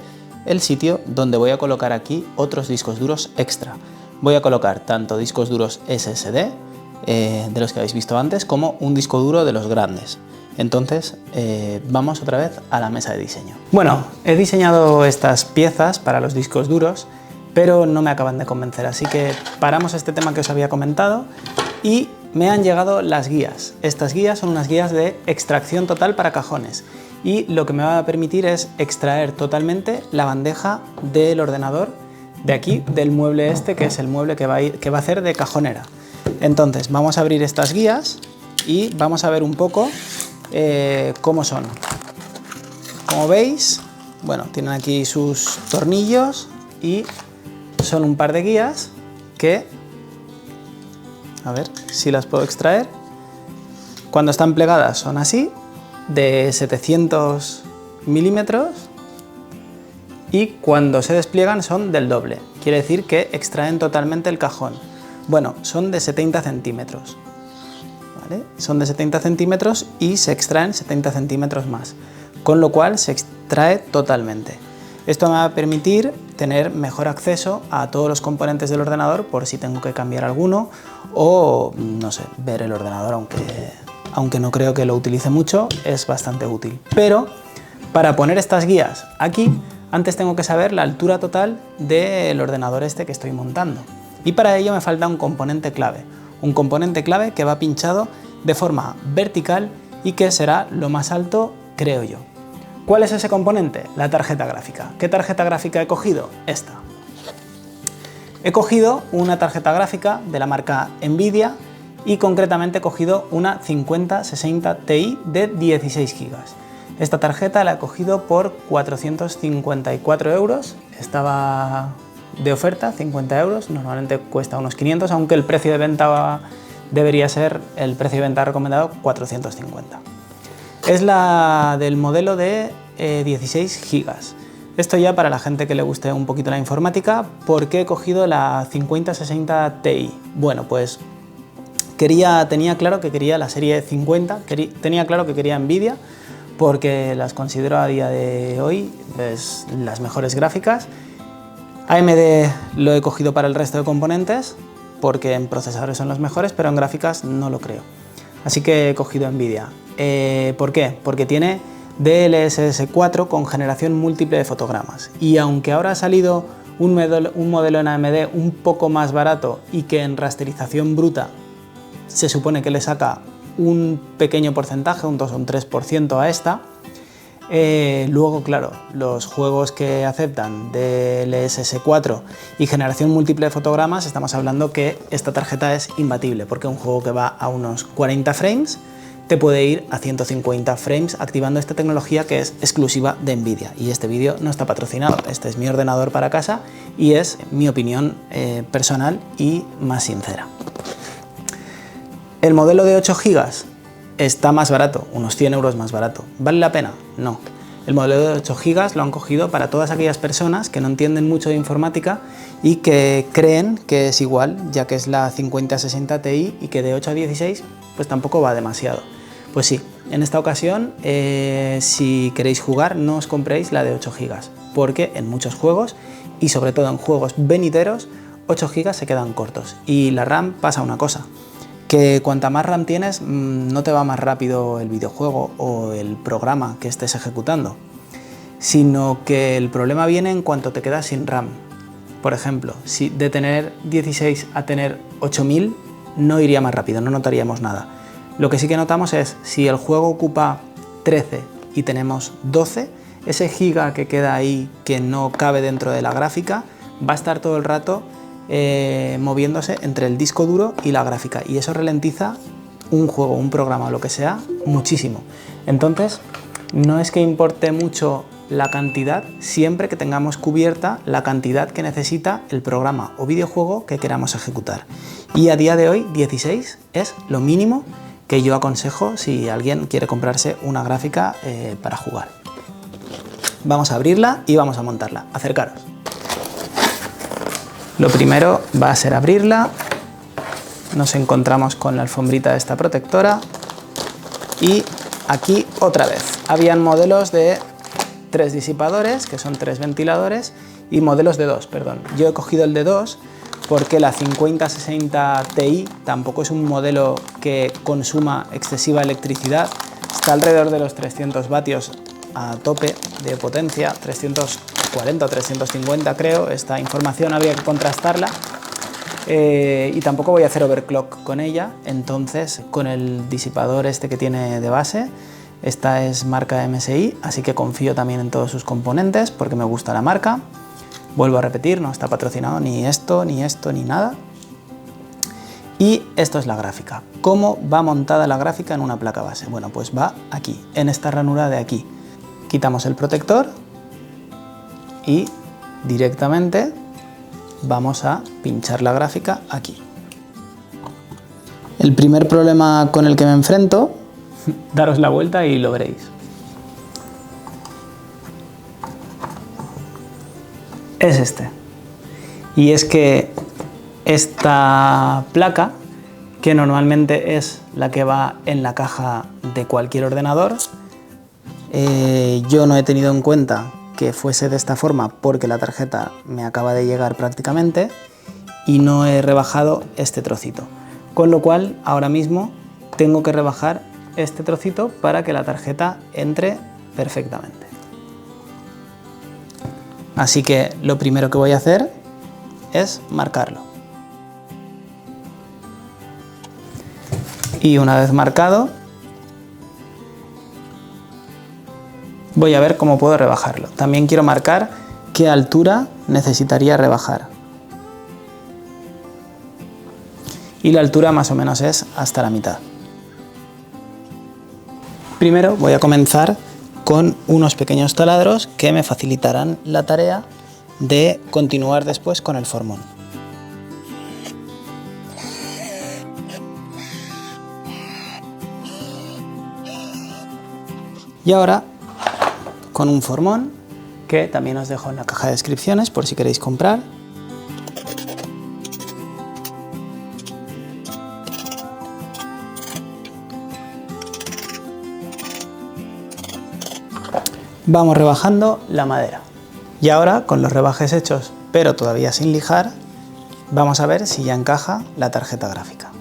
el sitio donde voy a colocar aquí otros discos duros extra. Voy a colocar tanto discos duros SSD, de los que habéis visto antes, como un disco duro de los grandes. Entonces vamos otra vez a la mesa de diseño. Bueno, he diseñado estas piezas para los discos duros, pero no me acaban de convencer, así que paramos este tema que os había comentado y me han llegado las guías. Estas guías son unas guías de extracción total para cajones y lo que me va a permitir es extraer totalmente la bandeja del ordenador de aquí, del mueble este, que es el mueble que va a hacer de cajonera. Entonces vamos a abrir estas guías y vamos a ver un poco cómo son. Como veis, bueno, tienen aquí sus tornillos y son un par de guías que, a ver si las puedo extraer, cuando están plegadas son así, de 700 milímetros, y cuando se despliegan son del doble, quiere decir que extraen totalmente el cajón. Bueno, son de 70 centímetros, ¿vale? Son de 70 centímetros y se extraen 70 centímetros más, con lo cual se extrae totalmente. Esto me va a permitir tener mejor acceso a todos los componentes del ordenador por si tengo que cambiar alguno o, no sé, ver el ordenador, aunque no creo que lo utilice mucho, es bastante útil. Pero para poner estas guías aquí, antes tengo que saber la altura total del ordenador este que estoy montando. Y para ello me falta un componente clave que va pinchado de forma vertical y que será lo más alto, creo yo. ¿Cuál es ese componente? La tarjeta gráfica. ¿Qué tarjeta gráfica he cogido? Esta. He cogido una tarjeta gráfica de la marca Nvidia y concretamente he cogido una 5060 Ti de 16 GB. Esta tarjeta la he cogido por 454 euros, estaba de oferta, 50 euros, normalmente cuesta unos 500, aunque el precio de venta debería ser, el precio de venta recomendado, 450. Es la del modelo de 16 GB. Esto ya para la gente que le guste un poquito la informática. ¿Por qué he cogido la 5060 Ti? Bueno, pues tenía claro que quería la serie 50, tenía claro que quería Nvidia, porque las considero a día de hoy las mejores gráficas. AMD lo he cogido para el resto de componentes, porque en procesadores son los mejores, pero en gráficas no lo creo. Así que he cogido Nvidia. ¿Por qué? Porque tiene DLSS 4 con generación múltiple de fotogramas. Y aunque ahora ha salido un modelo en AMD un poco más barato y que en rasterización bruta se supone que le saca un pequeño porcentaje, un 2 o un 3% a esta, luego, claro, los juegos que aceptan DLSS 4 y generación múltiple de fotogramas, estamos hablando que esta tarjeta es imbatible, porque un juego que va a unos 40 frames te puede ir a 150 frames activando esta tecnología que es exclusiva de Nvidia. Y este vídeo no está patrocinado, este es mi ordenador para casa y es mi opinión personal y más sincera. El modelo de 8 GB está más barato, unos 100 euros más barato. ¿Vale la pena? No. El modelo de 8 GB lo han cogido para todas aquellas personas que no entienden mucho de informática y que creen que es igual, ya que es la 5060 Ti y que de 8 a 16 pues tampoco va demasiado. Pues sí, en esta ocasión, si queréis jugar, no os compréis la de 8 GB, porque en muchos juegos, y sobre todo en juegos venideros, 8 GB se quedan cortos. Y la RAM pasa una cosa, que cuanta más RAM tienes, no te va más rápido el videojuego o el programa que estés ejecutando, sino que el problema viene en cuanto te quedas sin RAM. Por ejemplo, si de tener 16 a tener 8000 no iría más rápido, no notaríamos nada. Lo que sí que notamos es, si el juego ocupa 13 y tenemos 12, ese giga que queda ahí que no cabe dentro de la gráfica va a estar todo el rato moviéndose entre el disco duro y la gráfica, y eso ralentiza un juego, un programa o lo que sea muchísimo. Entonces, no es que importe mucho la cantidad, siempre que tengamos cubierta la cantidad que necesita el programa o videojuego que queramos ejecutar. Y a día de hoy 16 es lo mínimo que yo aconsejo si alguien quiere comprarse una gráfica para jugar. Vamos a abrirla y vamos a montarla. Acercaros. Lo primero va a ser abrirla. Nos encontramos con la alfombrita de esta protectora y aquí otra vez. Habían modelos de 3 disipadores, que son 3 ventiladores, y modelos de 2, perdón. Yo he cogido el de 2 porque la 5060 Ti tampoco es un modelo que consuma excesiva electricidad. Está alrededor de los 300 vatios a tope de potencia, 340 o 350 creo. Esta información habría que contrastarla. Y tampoco voy a hacer overclock con ella, entonces con el disipador este que tiene de base, esta es marca MSI, así que confío también en todos sus componentes porque me gusta la marca. Vuelvo a repetir, no está patrocinado ni esto, ni nada. Y esto es la gráfica. ¿Cómo va montada la gráfica en una placa base? Bueno, pues va aquí, en esta ranura de aquí. Quitamos el protector y directamente vamos a pinchar la gráfica aquí. El primer problema con el que me enfrento, daros la vuelta y lo veréis. Es este. Y es que esta placa, que normalmente es la que va en la caja de cualquier ordenador, yo no he tenido en cuenta que fuese de esta forma porque la tarjeta me acaba de llegar prácticamente y no he rebajado este trocito. Con lo cual, ahora mismo tengo que rebajar este trocito para que la tarjeta entre perfectamente. Así que lo primero que voy a hacer es marcarlo. Y una vez marcado, voy a ver cómo puedo rebajarlo. También quiero marcar qué altura necesitaría rebajar. Y la altura más o menos es hasta la mitad. Primero voy a comenzar con unos pequeños taladros que me facilitarán la tarea de continuar después con el formón. Y ahora con un formón que también os dejo en la caja de descripciones por si queréis comprar. Vamos rebajando la madera. Y ahora, con los rebajes hechos, pero todavía sin lijar, vamos a ver si ya encaja la tarjeta gráfica.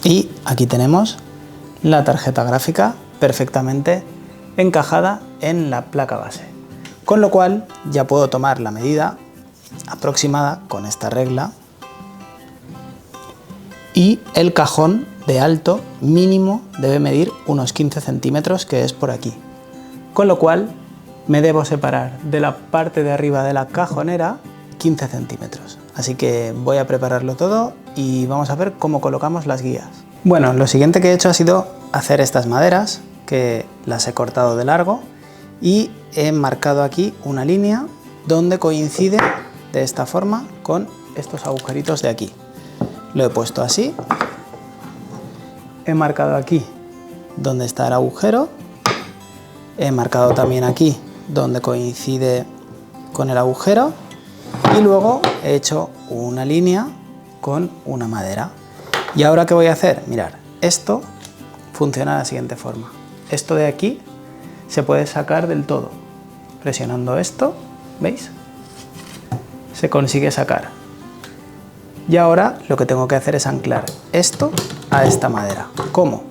Y aquí tenemos la tarjeta gráfica perfectamente encajada en la placa base. Con lo cual ya puedo tomar la medida aproximada con esta regla y el cajón de alto mínimo debe medir unos 15 centímetros, que es por aquí. Con lo cual me debo separar de la parte de arriba de la cajonera 15 centímetros. Así que voy a prepararlo todo y vamos a ver cómo colocamos las guías. Bueno, lo siguiente que he hecho ha sido hacer estas maderas, que las he cortado de largo y he marcado aquí una línea donde coincide de esta forma con estos agujeritos de aquí. Lo he puesto así, he marcado aquí donde está el agujero, he marcado también aquí donde coincide con el agujero y luego he hecho una línea con una madera. ¿Y ahora qué voy a hacer? Mirad, esto funciona de la siguiente forma. Esto de aquí se puede sacar del todo. Presionando esto, ¿veis? Se consigue sacar. Y ahora lo que tengo que hacer es anclar esto a esta madera. ¿Cómo?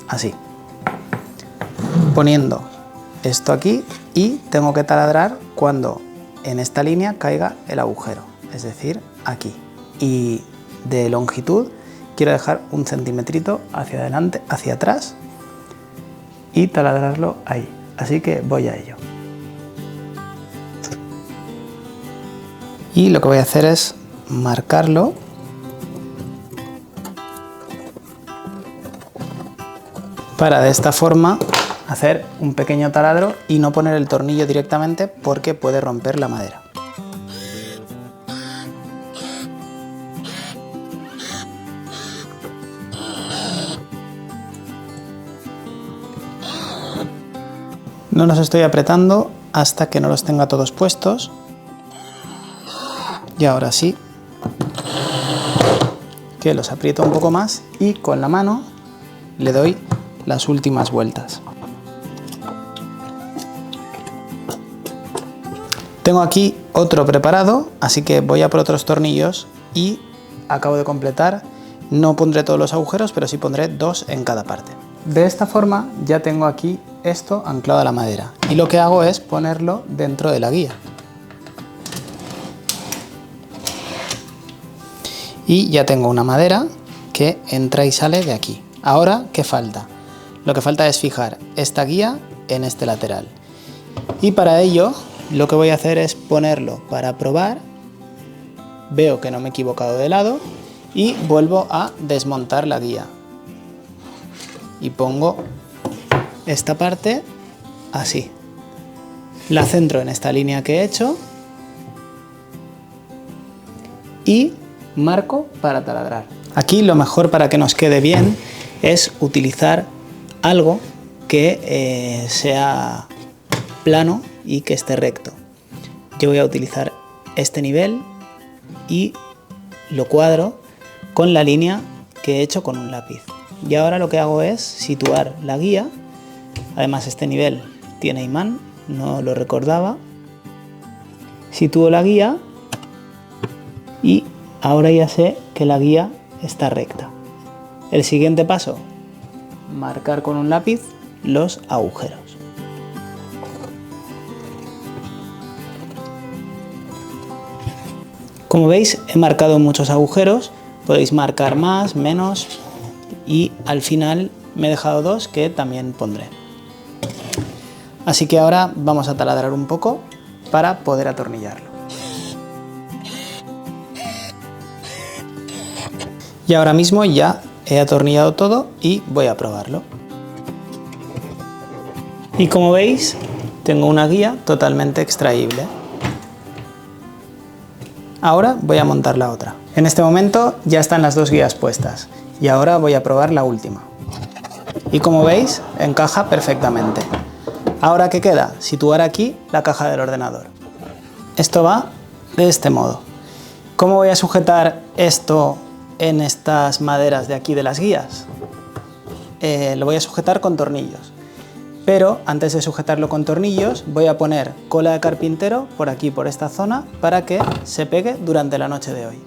Así. Poniendo esto aquí y tengo que taladrar cuando en esta línea caiga el agujero, es decir, aquí. Y de longitud quiero dejar un centímetrito hacia adelante, hacia atrás y taladrarlo ahí. Así que voy a ello. Y lo que voy a hacer es marcarlo para de esta forma hacer un pequeño taladro y no poner el tornillo directamente porque puede romper la madera. No los estoy apretando hasta que no los tenga todos puestos. Y ahora sí que los aprieto un poco más y con la mano le doy las últimas vueltas. Tengo aquí otro preparado, así que voy a por otros tornillos y acabo de completar. No pondré todos los agujeros, pero sí pondré 2 en cada parte. De esta forma ya tengo aquí esto anclado a la madera y lo que hago es ponerlo dentro de la guía. Y ya tengo una madera que entra y sale de aquí. Ahora, ¿qué falta? Lo que falta es fijar esta guía en este lateral. Y para ello, lo que voy a hacer es ponerlo para probar. Veo que no me he equivocado de lado y vuelvo a desmontar la guía. Y pongo esta parte así. La centro en esta línea que he hecho y marco para taladrar. Aquí lo mejor para que nos quede bien es utilizar algo que sea plano y que esté recto. Yo voy a utilizar este nivel y lo cuadro con la línea que he hecho con un lápiz. Y ahora lo que hago es situar la guía. Además este nivel tiene imán, no lo recordaba. Sitúo la guía y ahora ya sé que la guía está recta. El siguiente paso, marcar con un lápiz los agujeros. Como veis, he marcado muchos agujeros, podéis marcar más, menos y al final me he dejado 2 que también pondré. Así que ahora vamos a taladrar un poco para poder atornillarlo. Y ahora mismo ya he atornillado todo y voy a probarlo. Y como veis, tengo una guía totalmente extraíble. Ahora voy a montar la otra. En este momento ya están las 2 guías puestas y ahora voy a probar la última. Y como veis, encaja perfectamente. Ahora, ¿qué queda? Situar aquí la caja del ordenador. Esto va de este modo. ¿Cómo voy a sujetar esto en estas maderas de aquí de las guías? Lo voy a sujetar con tornillos. Pero antes de sujetarlo con tornillos voy a poner cola de carpintero por aquí, por esta zona, para que se pegue durante la noche de hoy.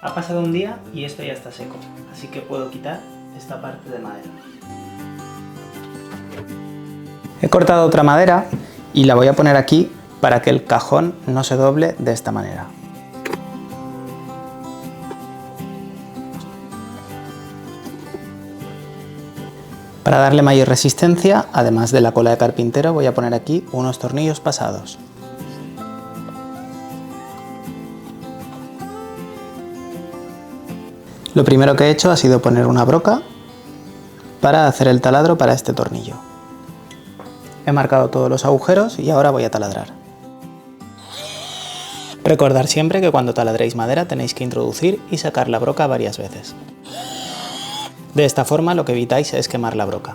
Ha pasado un día y esto ya está seco, así que puedo quitar esta parte de madera. He cortado otra madera y la voy a poner aquí para que el cajón no se doble de esta manera. Para darle mayor resistencia, además de la cola de carpintero, voy a poner aquí unos tornillos pasados. Lo primero que he hecho ha sido poner una broca para hacer el taladro para este tornillo. He marcado todos los agujeros y ahora voy a taladrar. Recordad siempre que cuando taladréis madera tenéis que introducir y sacar la broca varias veces. De esta forma lo que evitáis es quemar la broca.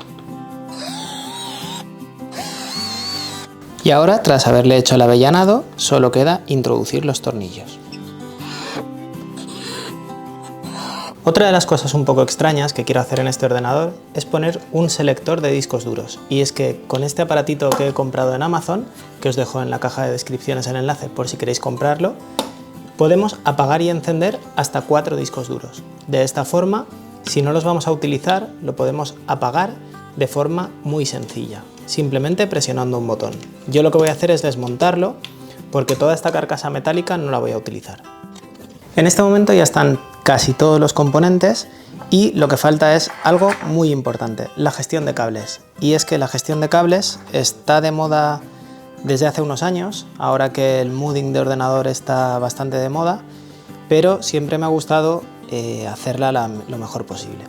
Y ahora, tras haberle hecho el avellanado, solo queda introducir los tornillos. Otra de las cosas un poco extrañas que quiero hacer en este ordenador es poner un selector de discos duros. Y es que con este aparatito que he comprado en Amazon, que os dejo en la caja de descripciones el enlace por si queréis comprarlo, podemos apagar y encender hasta 4 discos duros. De esta forma, si no los vamos a utilizar, lo podemos apagar de forma muy sencilla, simplemente presionando un botón. Yo lo que voy a hacer es desmontarlo, porque toda esta carcasa metálica no la voy a utilizar. En este momento ya están casi todos los componentes y lo que falta es algo muy importante, la gestión de cables. Y es que la gestión de cables está de moda desde hace unos años, ahora que el modding de ordenador está bastante de moda, pero siempre me ha gustado hacerla lo mejor posible.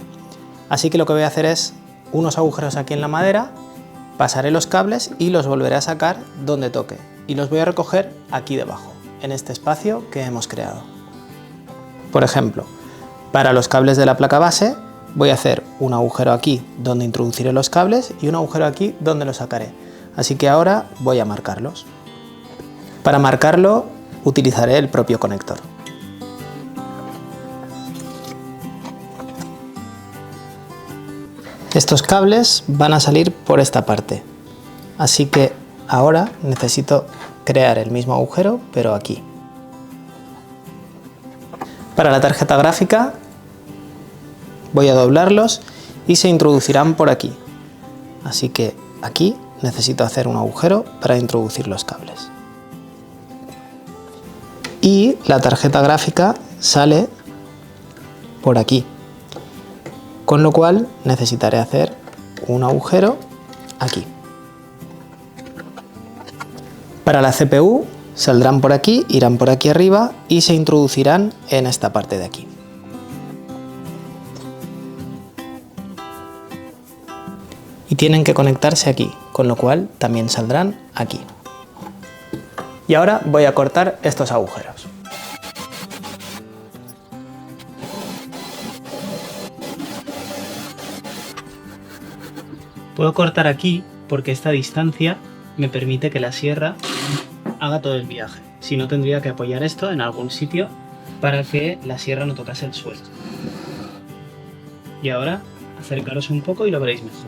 Así que lo que voy a hacer es unos agujeros aquí en la madera, pasaré los cables y los volveré a sacar donde toque. Y los voy a recoger aquí debajo, en este espacio que hemos creado. Por ejemplo, para los cables de la placa base voy a hacer un agujero aquí donde introduciré los cables y un agujero aquí donde los sacaré. Así que ahora voy a marcarlos. Para marcarlo utilizaré el propio conector. Estos cables van a salir por esta parte, así que ahora necesito crear el mismo agujero pero aquí. Para la tarjeta gráfica voy a doblarlos y se introducirán por aquí, así que aquí necesito hacer un agujero para introducir los cables. Y la tarjeta gráfica sale por aquí, con lo cual necesitaré hacer un agujero aquí. Para la CPU saldrán por aquí, irán por aquí arriba y se introducirán en esta parte de aquí. Y tienen que conectarse aquí, con lo cual también saldrán aquí. Y ahora voy a cortar estos agujeros. Puedo cortar aquí porque esta distancia me permite que la sierra haga todo el viaje. Si no, tendría que apoyar esto en algún sitio para que la sierra no tocase el suelo. Y ahora acercaros un poco y lo veréis mejor.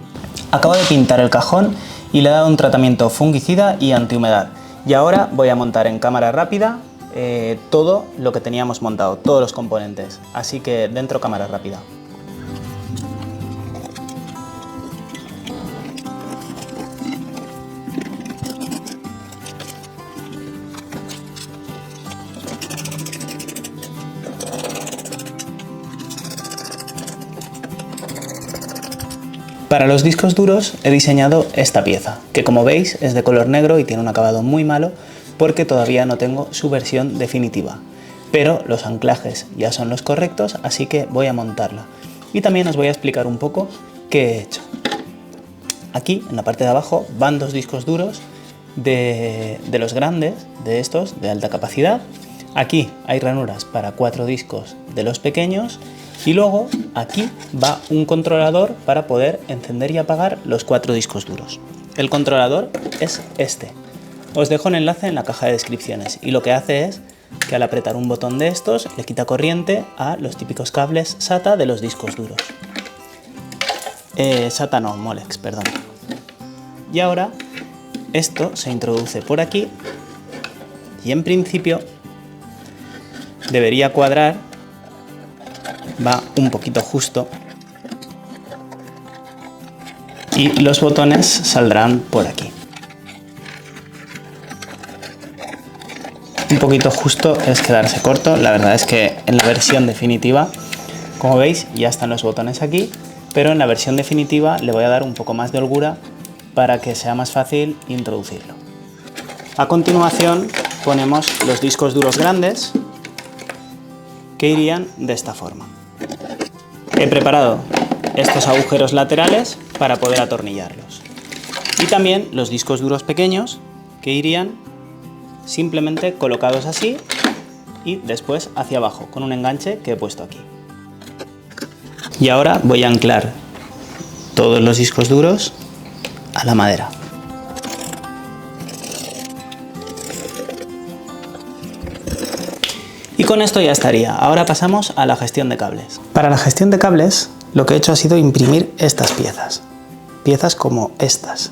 Acabo de pintar el cajón y le he dado un tratamiento fungicida y antihumedad. Y ahora voy a montar en cámara rápida todo lo que teníamos montado, todos los componentes. Así que dentro cámara rápida. Para los discos duros he diseñado esta pieza, que como veis es de color negro y tiene un acabado muy malo porque todavía no tengo su versión definitiva. Pero los anclajes ya son los correctos, así que voy a montarla. Y también os voy a explicar un poco qué he hecho. Aquí, en la parte de abajo, van 2 discos duros de los grandes, de estos, de alta capacidad. Aquí hay ranuras para 4 discos de los pequeños. Y luego aquí va un controlador para poder encender y apagar los 4 discos duros. El controlador es este. Os dejo el enlace en la caja de descripciones y lo que hace es que al apretar un botón de estos le quita corriente a los típicos cables SATA de los discos duros. SATA no, Molex, perdón. Y ahora esto se introduce por aquí y en principio debería cuadrar va un poquito justo y los botones saldrán por aquí. Un poquito justo es quedarse corto. La verdad es que en la versión definitiva, como veis, ya están los botones aquí, pero en la versión definitiva le voy a dar un poco más de holgura para que sea más fácil introducirlo. A continuación ponemos los discos duros grandes que irían de esta forma. He preparado estos agujeros laterales para poder atornillarlos. Y también los discos duros pequeños que irían simplemente colocados así y después hacia abajo con un enganche que he puesto aquí. Y ahora voy a anclar todos los discos duros a la madera. Y con esto ya estaría. Ahora pasamos a la gestión de cables. Para la gestión de cables lo que he hecho ha sido imprimir estas piezas. Piezas como estas.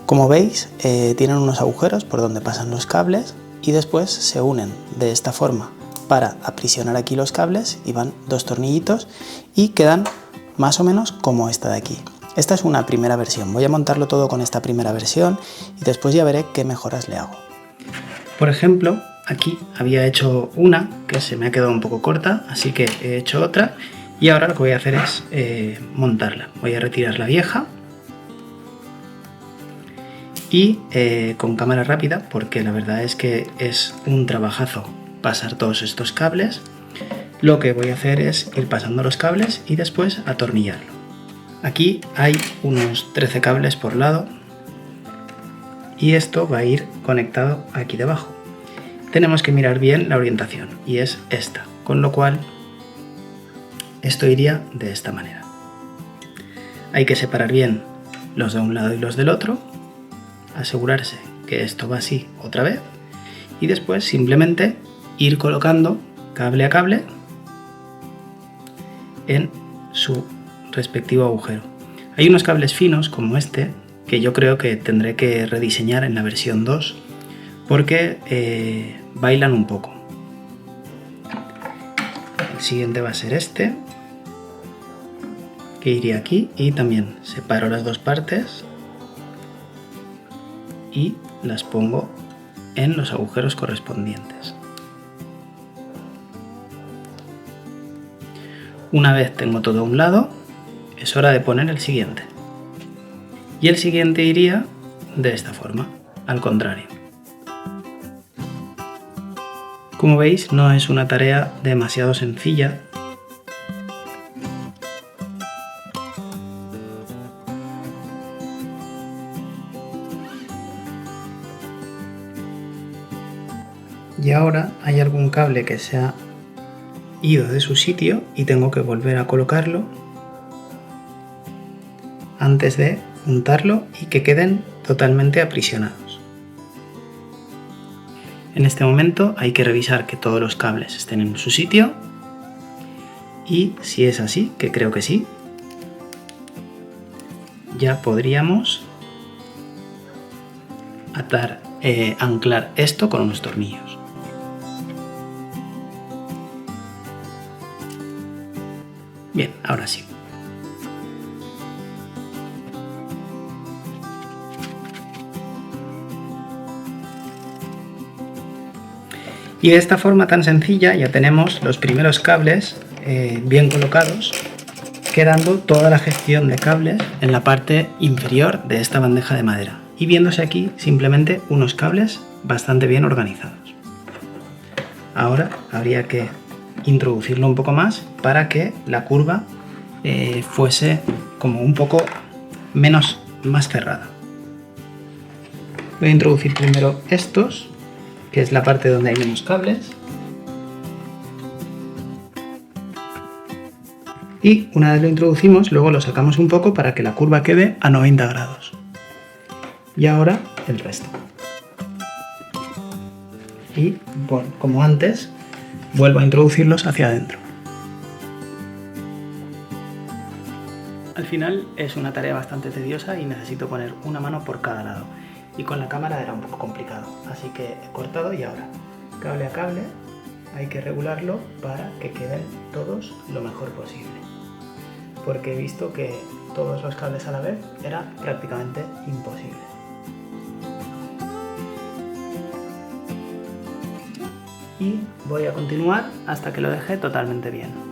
Como veis, tienen unos agujeros por donde pasan los cables y después se unen de esta forma para aprisionar aquí los cables y van dos tornillitos y quedan más o menos como esta de aquí. Esta es una primera versión. Voy a montarlo todo con esta primera versión y después ya veré qué mejoras le hago. Por ejemplo, aquí había hecho una que se me ha quedado un poco corta, así que he hecho otra y ahora lo que voy a hacer es montarla. Voy a retirar la vieja y con cámara rápida, porque la verdad es que es un trabajazo pasar todos estos cables, lo que voy a hacer es ir pasando los cables y después atornillarlo. Aquí hay unos 13 cables por lado y esto va a ir conectado aquí debajo. Tenemos que mirar bien la orientación y es esta, con lo cual esto iría de esta manera. Hay que separar bien los de un lado y los del otro, asegurarse que esto va así otra vez y después simplemente ir colocando cable a cable en su respectivo agujero. Hay unos cables finos como este que yo creo que tendré que rediseñar en la versión 2 porque bailan un poco. El siguiente va a ser este, que iría aquí, y también separo las dos partes y las pongo en los agujeros correspondientes. Una vez tengo todo a un lado, es hora de poner el siguiente. Y el siguiente iría de esta forma, al contrario. Como veis, no es una tarea demasiado sencilla. Y ahora hay algún cable que se ha ido de su sitio y tengo que volver a colocarlo antes de juntarlo y que queden totalmente aprisionados. En este momento hay que revisar que todos los cables estén en su sitio y si es así, que creo que sí, ya podríamos anclar esto con unos tornillos. Bien, ahora sí. Y de esta forma tan sencilla ya tenemos los primeros cables bien colocados, quedando toda la gestión de cables en la parte inferior de esta bandeja de madera y viéndose aquí simplemente unos cables bastante bien organizados. Ahora habría que introducirlo un poco más para que la curva fuese como un poco más cerrada. Voy a introducir primero estos, que es la parte donde hay menos cables, y una vez lo introducimos luego lo sacamos un poco para que la curva quede a 90 grados. Y ahora el resto. Y bueno, como antes, vuelvo a introducirlos hacia adentro. Al final es una tarea bastante tediosa y necesito poner una mano por cada lado. Y con la cámara era un poco complicado, así que he cortado y ahora cable a cable hay que regularlo para que queden todos lo mejor posible. Porque he visto que todos los cables a la vez era prácticamente imposible. Y voy a continuar hasta que lo deje totalmente bien.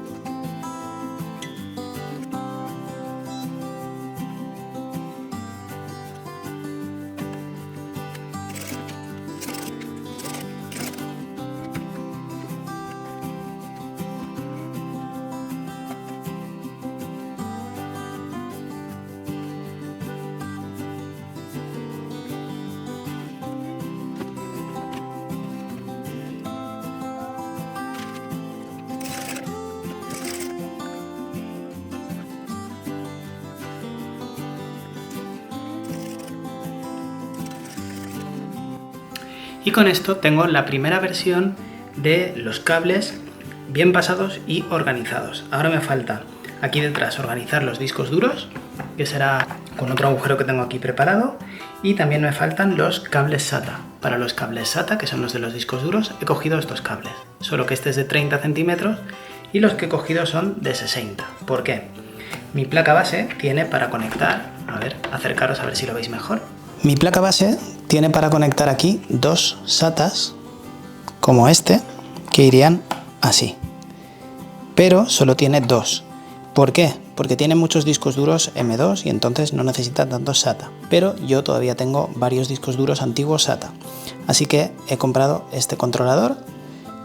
Y con esto tengo la primera versión de los cables bien pasados y organizados. Ahora me falta aquí detrás organizar los discos duros, que será con otro agujero que tengo aquí preparado, y también me faltan los cables SATA. Para los cables SATA, que son los de los discos duros, he cogido estos cables, solo que este es de 30 centímetros y los que he cogido son de 60. ¿Por qué? Mi placa base tiene para conectar, a ver, acercaros a ver si lo veis mejor. Mi placa base tiene para conectar aquí dos SATAs como este, que irían así, pero solo tiene dos. ¿Por qué? Porque tiene muchos discos duros M2 y entonces no necesita tantos SATA, pero yo todavía tengo varios discos duros antiguos SATA, así que he comprado este controlador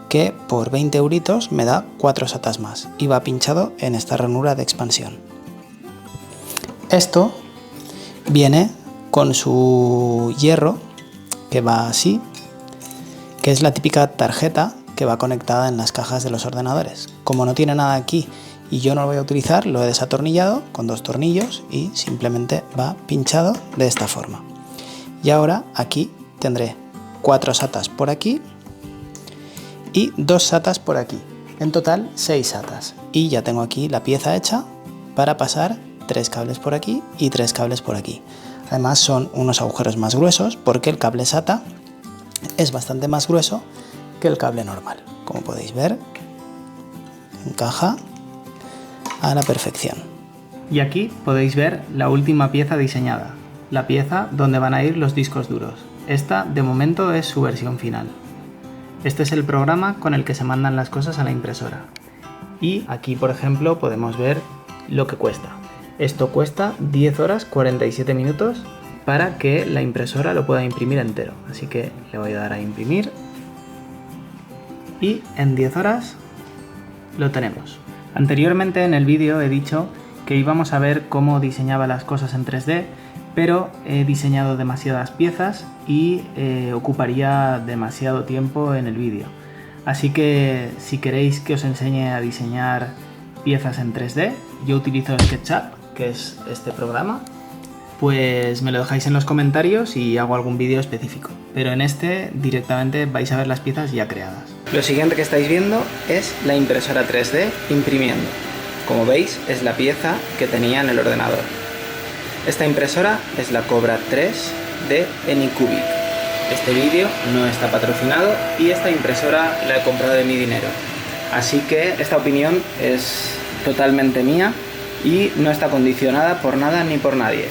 que por 20 euritos me da 4 SATAs más y va pinchado en esta ranura de expansión. Esto viene con su hierro, que va así, que es la típica tarjeta que va conectada en las cajas de los ordenadores. Como no tiene nada aquí y yo no lo voy a utilizar, lo he desatornillado con 2 tornillos y simplemente va pinchado de esta forma. Y ahora aquí tendré 4 SATAs por aquí y 2 SATAs por aquí. En total 6 SATAs. Y ya tengo aquí la pieza hecha para pasar 3 cables por aquí y 3 cables por aquí. Además son unos agujeros más gruesos porque el cable SATA es bastante más grueso que el cable normal. Como podéis ver, encaja a la perfección. Y aquí podéis ver la última pieza diseñada, la pieza donde van a ir los discos duros. Esta de momento es su versión final. Este es el programa con el que se mandan las cosas a la impresora. Y aquí, por ejemplo, podemos ver lo que cuesta. Esto cuesta 10 horas 47 minutos para que la impresora lo pueda imprimir entero. Así que le voy a dar a imprimir y en 10 horas lo tenemos. Anteriormente en el vídeo he dicho que íbamos a ver cómo diseñaba las cosas en 3D, pero he diseñado demasiadas piezas y ocuparía demasiado tiempo en el vídeo. Así que si queréis que os enseñe a diseñar piezas en 3D, yo utilizo SketchUp, que es este programa, pues me lo dejáis en los comentarios y hago algún vídeo específico. Pero en este directamente vais a ver las piezas ya creadas. Lo siguiente que estáis viendo es la impresora 3D imprimiendo. Como veis, es la pieza que tenía en el ordenador. Esta impresora es la Cobra 3 de Anycubic. Este vídeo no está patrocinado y esta impresora la he comprado de mi dinero. Así que esta opinión es totalmente mía y no está condicionada por nada ni por nadie.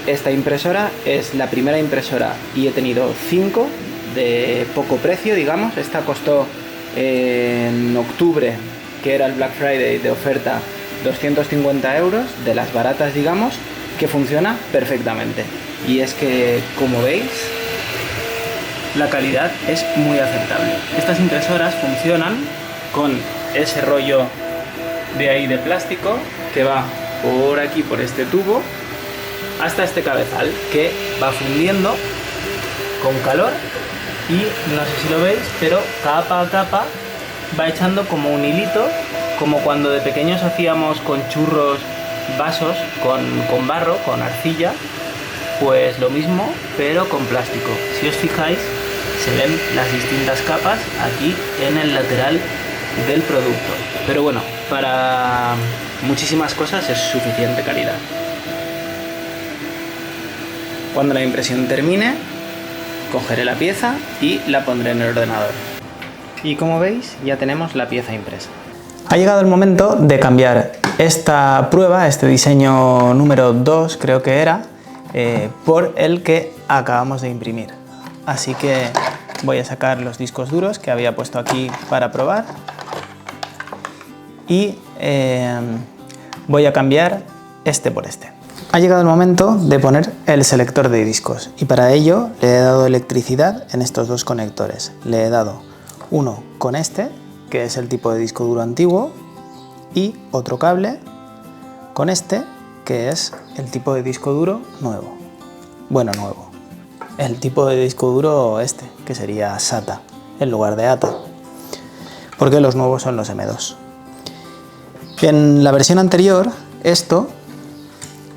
Esta impresora es la primera impresora y he tenido 5 de poco precio, digamos. Esta costó en octubre, que era el Black Friday de oferta, 250 euros, de las baratas, digamos, que funciona perfectamente. Y es que, como veis, la calidad es muy aceptable. Estas impresoras funcionan con ese rollo de ahí de plástico que va por aquí, por este tubo, hasta este cabezal que va fundiendo con calor y no sé si lo veis, pero capa a capa va echando como un hilito, como cuando de pequeños hacíamos con churros vasos con barro, con arcilla, pues lo mismo pero con plástico. Si os fijáis se ven las distintas capas aquí en el lateral del producto, pero bueno, para muchísimas cosas es suficiente calidad. Cuando la impresión termine, cogeré la pieza y la pondré en el ordenador. Y como veis, ya tenemos la pieza impresa. Ha llegado el momento de cambiar esta prueba, este diseño número 2 creo que era, por el que acabamos de imprimir. Así que voy a sacar los discos duros que había puesto aquí para probar y voy a cambiar este por este. Ha llegado el momento de poner el selector de discos y para ello le he dado electricidad en estos dos conectores. Le he dado uno con este, que es el tipo de disco duro antiguo, y otro cable con este, que es el tipo de disco duro nuevo. Bueno, nuevo. El tipo de disco duro este, que sería SATA en lugar de ATA, porque los nuevos son los M2. En la versión anterior, esto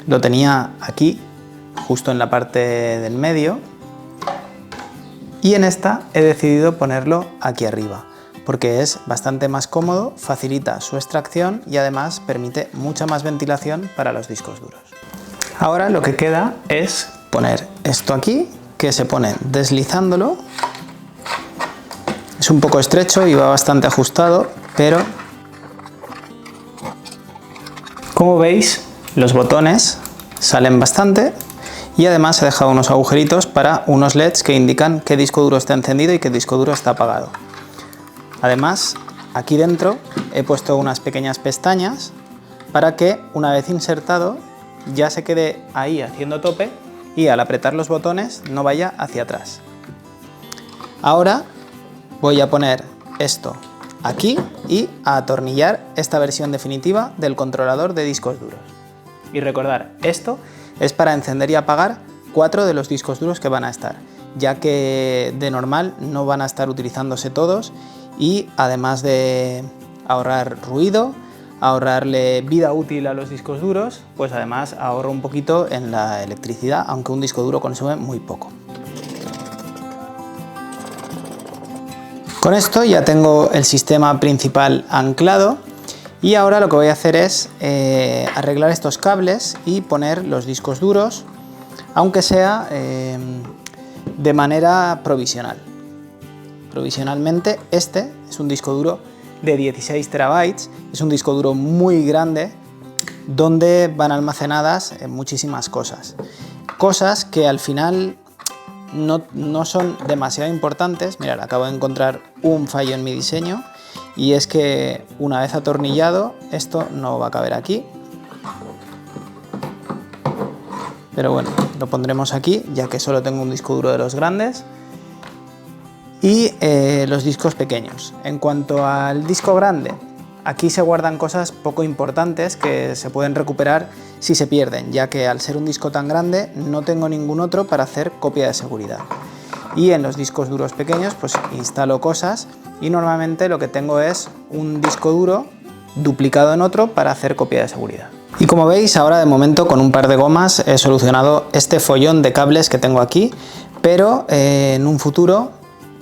lo tenía aquí, justo en la parte del medio, y en esta he decidido ponerlo aquí arriba, porque es bastante más cómodo, facilita su extracción y además permite mucha más ventilación para los discos duros. Ahora lo que queda es poner esto aquí, que se pone deslizándolo. Es un poco estrecho y va bastante ajustado, pero como veis, los botones salen bastante y además he dejado unos agujeritos para unos LEDs que indican qué disco duro está encendido y qué disco duro está apagado. Además, aquí dentro he puesto unas pequeñas pestañas para que una vez insertado ya se quede ahí haciendo tope y al apretar los botones no vaya hacia atrás. Ahora voy a poner esto aquí y a atornillar esta versión definitiva del controlador de discos duros. Y recordar, esto es para encender y apagar 4 de los discos duros que van a estar, ya que de normal no van a estar utilizándose todos y además de ahorrar ruido, ahorrarle vida útil a los discos duros, pues además ahorra un poquito en la electricidad, aunque un disco duro consume muy poco. Con esto ya tengo el sistema principal anclado y ahora lo que voy a hacer es arreglar estos cables y poner los discos duros, aunque sea de manera provisional. Provisionalmente este es un disco duro de 16 terabytes, es un disco duro muy grande donde van almacenadas muchísimas cosas. Cosas que al final no son demasiado importantes. Mirad, acabo de encontrar un fallo en mi diseño y es que una vez atornillado esto no va a caber aquí, pero bueno, lo pondremos aquí ya que solo tengo un disco duro de los grandes y los discos pequeños. En cuanto al disco grande, aquí se guardan cosas poco importantes que se pueden recuperar si se pierden, ya que al ser un disco tan grande no tengo ningún otro para hacer copia de seguridad. Y en los discos duros pequeños pues instalo cosas y normalmente lo que tengo es un disco duro duplicado en otro para hacer copia de seguridad. Y como veis, ahora de momento con un par de gomas he solucionado este follón de cables que tengo aquí, pero en un futuro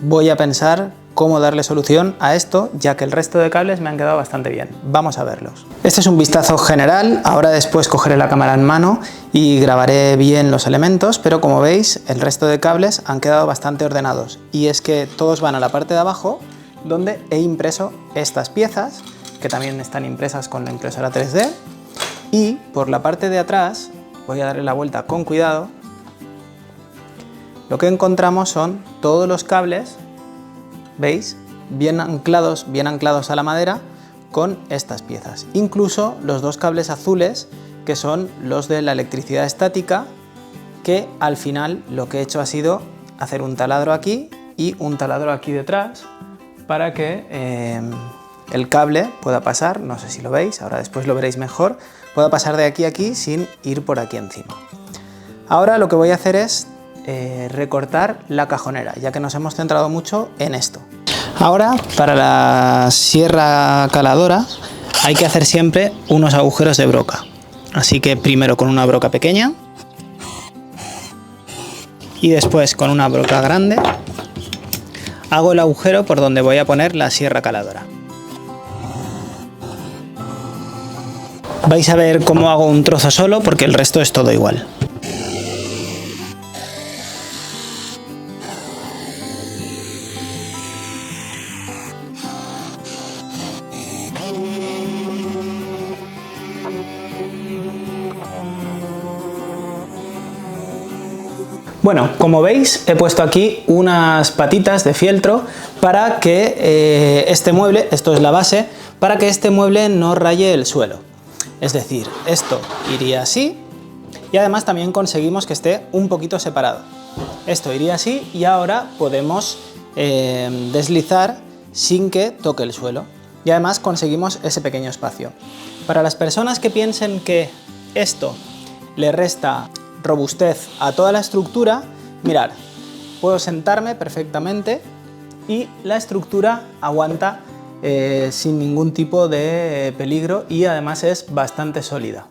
voy a pensar cómo darle solución a esto, ya que el resto de cables me han quedado bastante bien. Vamos a verlos. Este es un vistazo general, ahora después cogeré la cámara en mano y grabaré bien los elementos, pero como veis el resto de cables han quedado bastante ordenados y es que todos van a la parte de abajo donde he impreso estas piezas, que también están impresas con la impresora 3D, y por la parte de atrás, voy a darle la vuelta con cuidado, lo que encontramos son todos los cables, ¿veis? Bien anclados a la madera con estas piezas. Incluso los dos cables azules, que son los de la electricidad estática, que al final lo que he hecho ha sido hacer un taladro aquí y un taladro aquí detrás para que el cable pueda pasar, no sé si lo veis, ahora después lo veréis mejor, pueda pasar de aquí a aquí sin ir por aquí encima. Ahora lo que voy a hacer es recortar la cajonera, ya que nos hemos centrado mucho en esto. Ahora, para la sierra caladora hay que hacer siempre unos agujeros de broca. Así que primero con una broca pequeña y después con una broca grande hago el agujero por donde voy a poner la sierra caladora. Vais a ver cómo hago un trozo solo porque el resto es todo igual. Bueno, como veis he puesto aquí unas patitas de fieltro para que este mueble, esto es la base, para que este mueble no raye el suelo. Es decir, esto iría así y además también conseguimos que esté un poquito separado. Esto iría así y ahora podemos deslizar sin que toque el suelo. Y además conseguimos ese pequeño espacio. Para las personas que piensen que esto le resta robustez a toda la estructura, mirad, puedo sentarme perfectamente y la estructura aguanta sin ningún tipo de peligro y además es bastante sólida.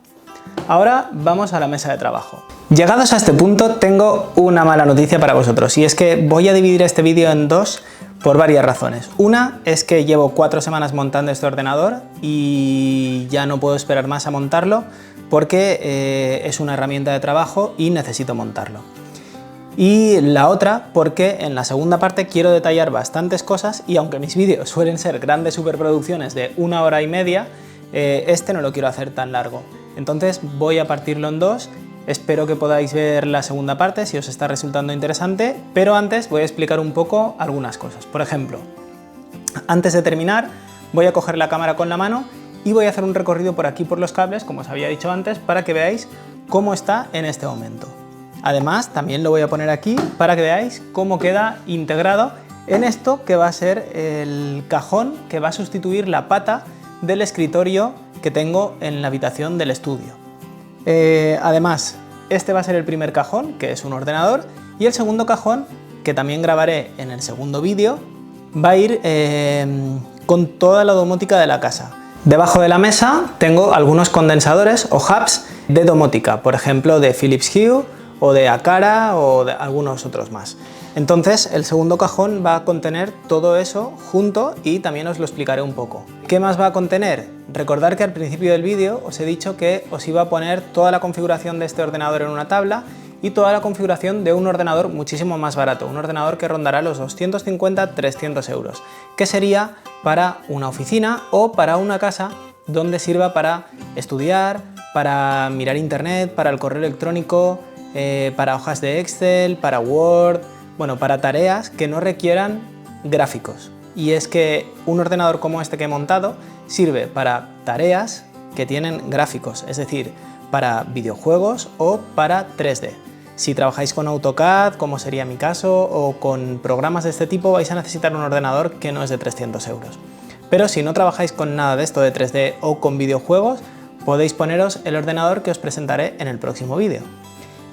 Ahora vamos a la mesa de trabajo. Llegados a este punto tengo una mala noticia para vosotros y es que voy a dividir este vídeo en dos por varias razones. Una es que llevo 4 semanas montando este ordenador y ya no puedo esperar más a montarlo porque es una herramienta de trabajo y necesito montarlo. Y la otra porque en la segunda parte quiero detallar bastantes cosas y aunque mis vídeos suelen ser grandes superproducciones de 1 hora y media, este no lo quiero hacer tan largo. Entonces voy a partirlo en dos. Espero que podáis ver la segunda parte si os está resultando interesante, pero antes voy a explicar un poco algunas cosas. Por ejemplo, antes de terminar voy a coger la cámara con la mano y voy a hacer un recorrido por aquí por los cables, como os había dicho antes, para que veáis cómo está en este momento. Además, también lo voy a poner aquí para que veáis cómo queda integrado en esto que va a ser el cajón que va a sustituir la pata del escritorio que tengo en la habitación del estudio. Además, este va a ser el primer cajón, que es un ordenador, y el segundo cajón, que también grabaré en el segundo vídeo, va a ir con toda la domótica de la casa. Debajo de la mesa tengo algunos condensadores o hubs de domótica, por ejemplo de Philips Hue o de Aqara o de algunos otros más. Entonces el segundo cajón va a contener todo eso junto y también os lo explicaré un poco. ¿Qué más va a contener? Recordad que al principio del vídeo os he dicho que os iba a poner toda la configuración de este ordenador en una tabla y toda la configuración de un ordenador muchísimo más barato, un ordenador que rondará los 250-300 euros, que sería para una oficina o para una casa donde sirva para estudiar, para mirar internet, para el correo electrónico, para hojas de Excel, para Word, bueno, para tareas que no requieran gráficos. Y es que un ordenador como este que he montado sirve para tareas que tienen gráficos, es decir, para videojuegos o para 3D. Si trabajáis con AutoCAD, como sería mi caso, o con programas de este tipo, vais a necesitar un ordenador que no es de 300 euros. Pero si no trabajáis con nada de esto de 3D o con videojuegos, podéis poneros el ordenador que os presentaré en el próximo vídeo.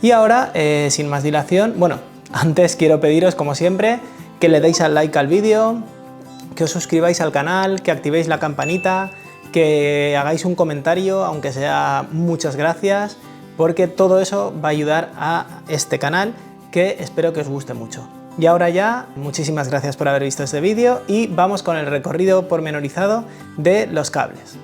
Y ahora, sin más dilación, bueno, antes quiero pediros, como siempre, que le deis al like al vídeo, que os suscribáis al canal, que activéis la campanita, que hagáis un comentario, aunque sea muchas gracias, porque todo eso va a ayudar a este canal, que espero que os guste mucho. Y ahora ya, muchísimas gracias por haber visto este vídeo y vamos con el recorrido pormenorizado de los cables.